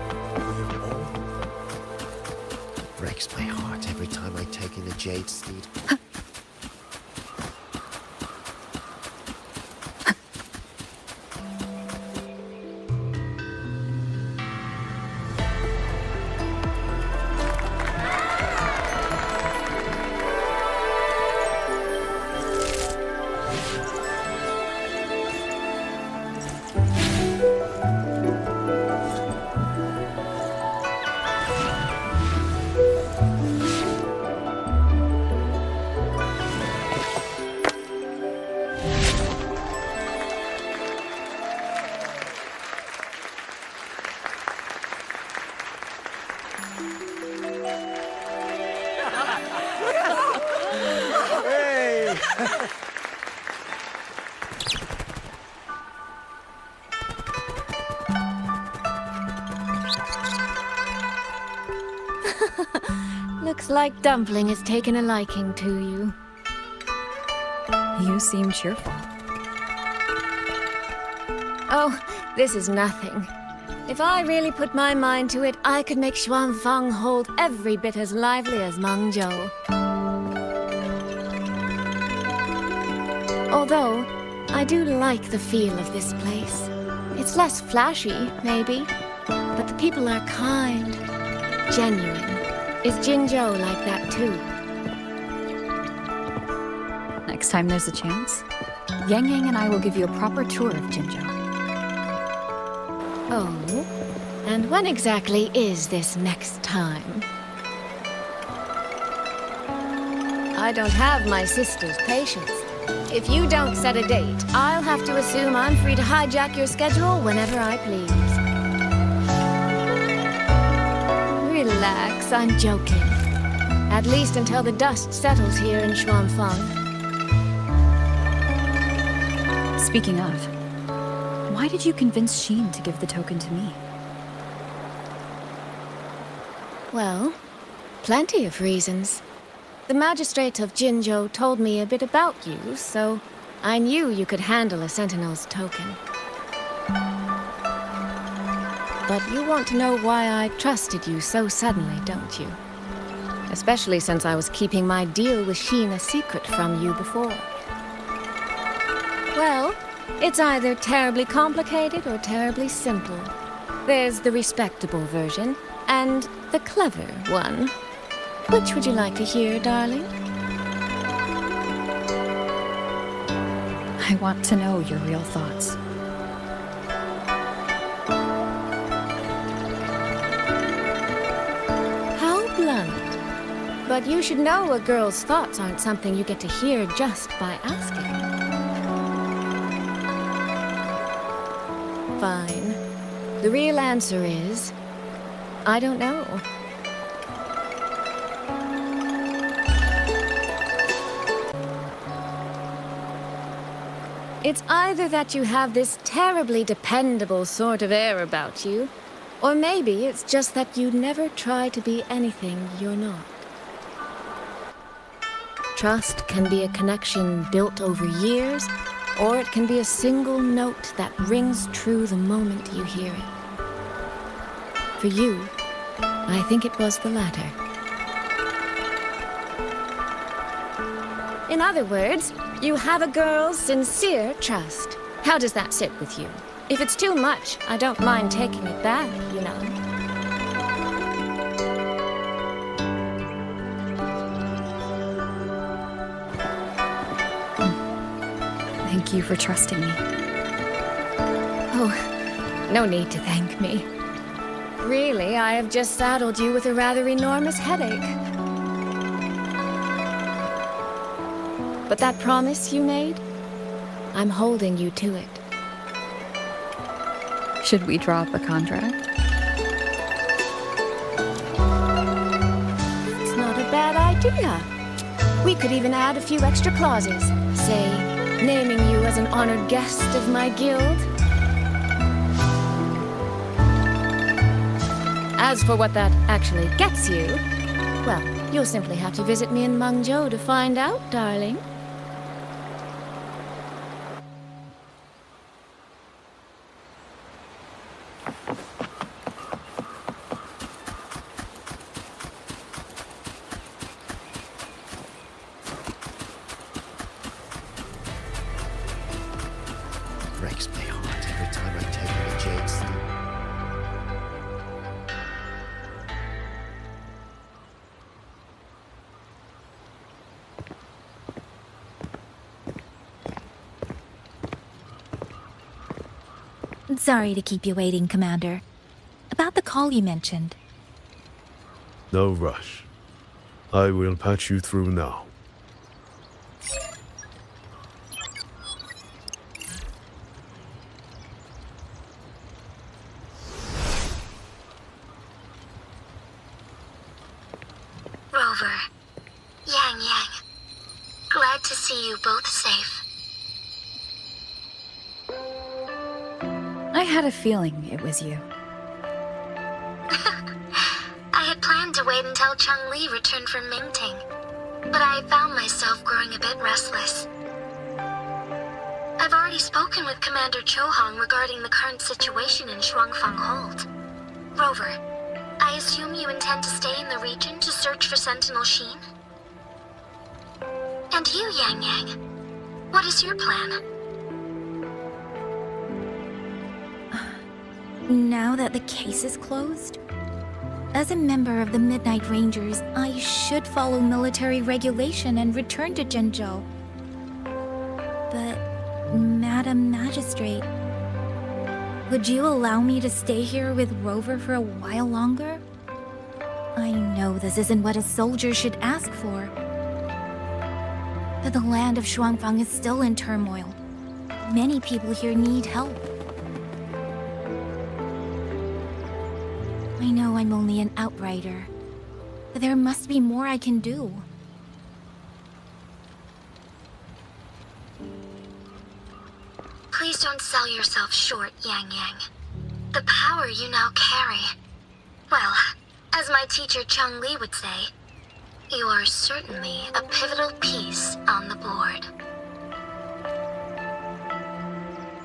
Breaks my heart every time I take in a jade steed. Looks like Dumpling has taken a liking to you. You seem cheerful. Oh, this is nothing. If I really put my mind to it, I could make Xuanfang hold every bit as lively as Mengzhou. Although, I do like the feel of this place. It's less flashy, maybe, but the people are kind, genuine. Is Jinzhou like that too? Next time there's a chance, Yang Yang and I will give you a proper tour of Jinzhou. Oh? And when exactly is this next time? I don't have my sister's patience. If you don't set a date, I'll have to assume I'm free to hijack your schedule whenever I please. Relax, I'm joking. At least until the dust settles here in Xuanfang. Speaking of, why did you convince Xin to give the token to me? Well, plenty of reasons. The magistrate of Jinzhou told me a bit about you, so I knew you could handle a Sentinel's token. But you want to know why I trusted you so suddenly, don't you? Especially since I was keeping my deal with Xin a secret from you before. Well, it's either terribly complicated or terribly simple. There's the respectable version, and the clever one. Which would you like to hear, darling? I want to know your real thoughts. but you should know a girl's thoughts aren't something you get to hear just by asking. Fine. The real answer is, I don't know. It's either that you have this terribly dependable sort of air about you, or maybe it's just that you never try to be anything you're not. Trust can be a connection built over years, or it can be a single note that rings true the moment you hear it. For you, I think it was the latter. In other words, you have a girl's sincere trust. How does that sit with you? If it's too much, I don't mind taking it back, you know. Thank you for trusting me. Oh, no need to thank me. Really, I have just saddled you with a rather enormous headache. But that promise you made, I'm holding you to it. Should we draw up a contract? That's not a bad idea. We could even add a few extra clauses. Say, naming you as an honored guest of my guild. As for what that actually gets you, well, you'll simply have to visit me in Mengzhou to find out, darling. Breaks my heart every time I take the Jade's. Sorry to keep you waiting, Commander. About the call you mentioned. No rush. I will patch you through now. Rover, Yang Yang, glad to see you both safe. I had a feeling it was you. I had planned to wait until Changli returned from Mingting, but I found myself growing a bit restless. I've already spoken with Commander Chohong regarding the current situation in Xuanfang Hold. Rover, I assume you intend to stay in the region to search for Sentinel Sheen? And you, Yang Yang, what is your plan? Now that the case is closed, as a member of the Midnight Rangers, I should follow military regulation and return to Zhenzhou. But, Madam Magistrate, would you allow me to stay here with Rover for a while longer? I know this isn't what a soldier should ask for, but the land of Xuanfang is still in turmoil. Many people here need help. I know I'm only an outrider, but there must be more I can do. Please don't sell yourself short, Yang Yang. The power you now carry. Well, as my teacher Changli would say, you are certainly a pivotal piece on the board.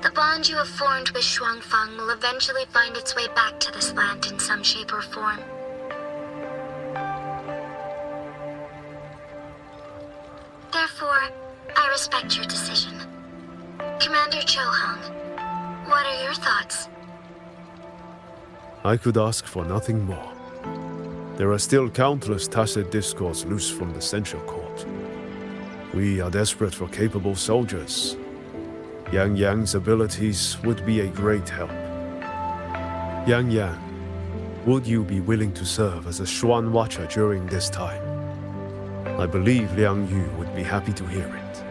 The bond you have formed with Xuanfang will eventually find its way back to this land in some shape or form. Therefore, I respect your decision. Commander Chohong, what are your thoughts? I could ask for nothing more. There are still countless tacit discords loose from the Central Court. We are desperate for capable soldiers. Yang Yang's abilities would be a great help. Yang Yang, would you be willing to serve as a Xuan Watcher during this time? I believe Liang Yu would be happy to hear it.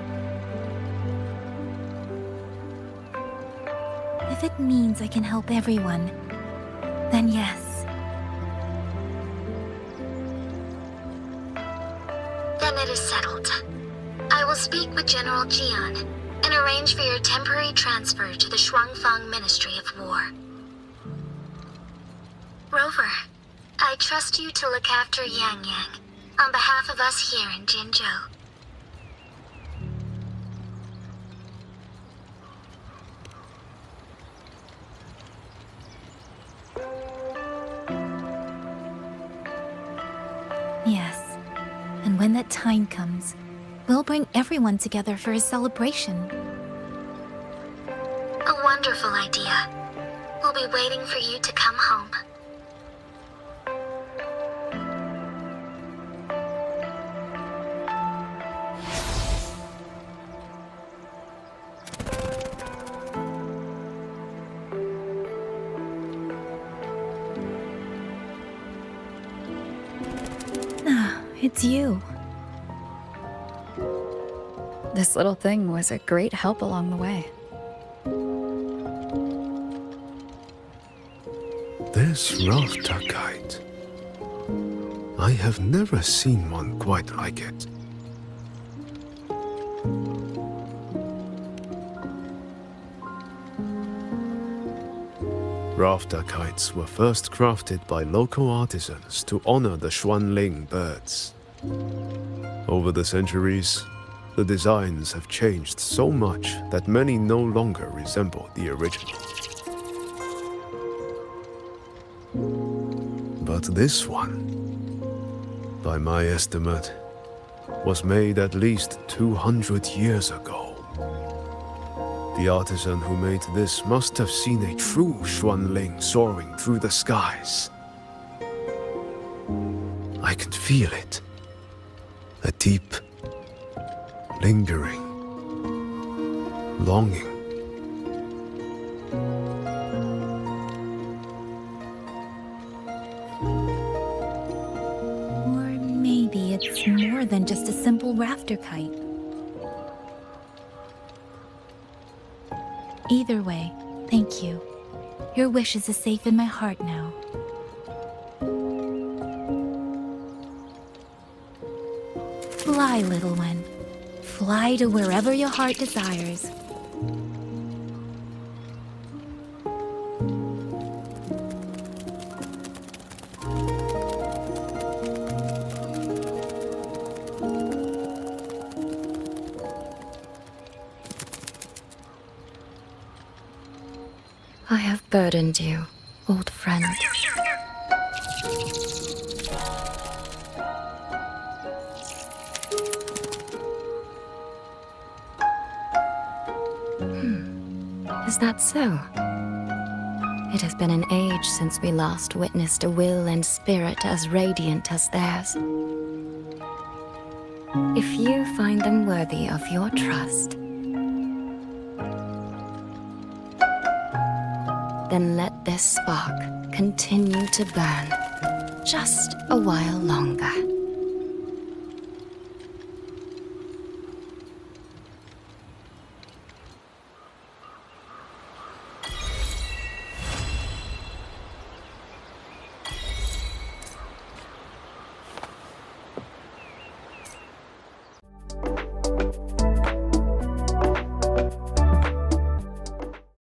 If it means I can help everyone, then yes. Then it is settled. I will speak with General Jian and arrange for your temporary transfer to the Xuanling Ministry of War. Rover, I trust you to look after Yang Yang on behalf of us here in Jinzhou. Yes. And when that time comes, we'll bring everyone together for a celebration. A wonderful idea. We'll be waiting for you to come home. Ah, it's you. This little thing was a great help along the way. This rafter kite. I have never seen one quite like it. Rafter kites were first crafted by local artisans to honor the Xuanling birds. Over the centuries, the designs have changed so much that many no longer resemble the original. But this one, by my estimate, was made at least 200 years ago. The artisan who made this must have seen a true Xuanling soaring through the skies. I can feel it. A deep, lingering longing. Or maybe it's more than just a simple rafter kite. Either way, thank you. Your wishes are safe in my heart now. Fly, little one. Fly to wherever your heart desires. I have burdened you, old friend. Is that so? It has been an age since we last witnessed a will and spirit as radiant as theirs. If you find them worthy of your trust, then let this spark continue to burn just a while longer.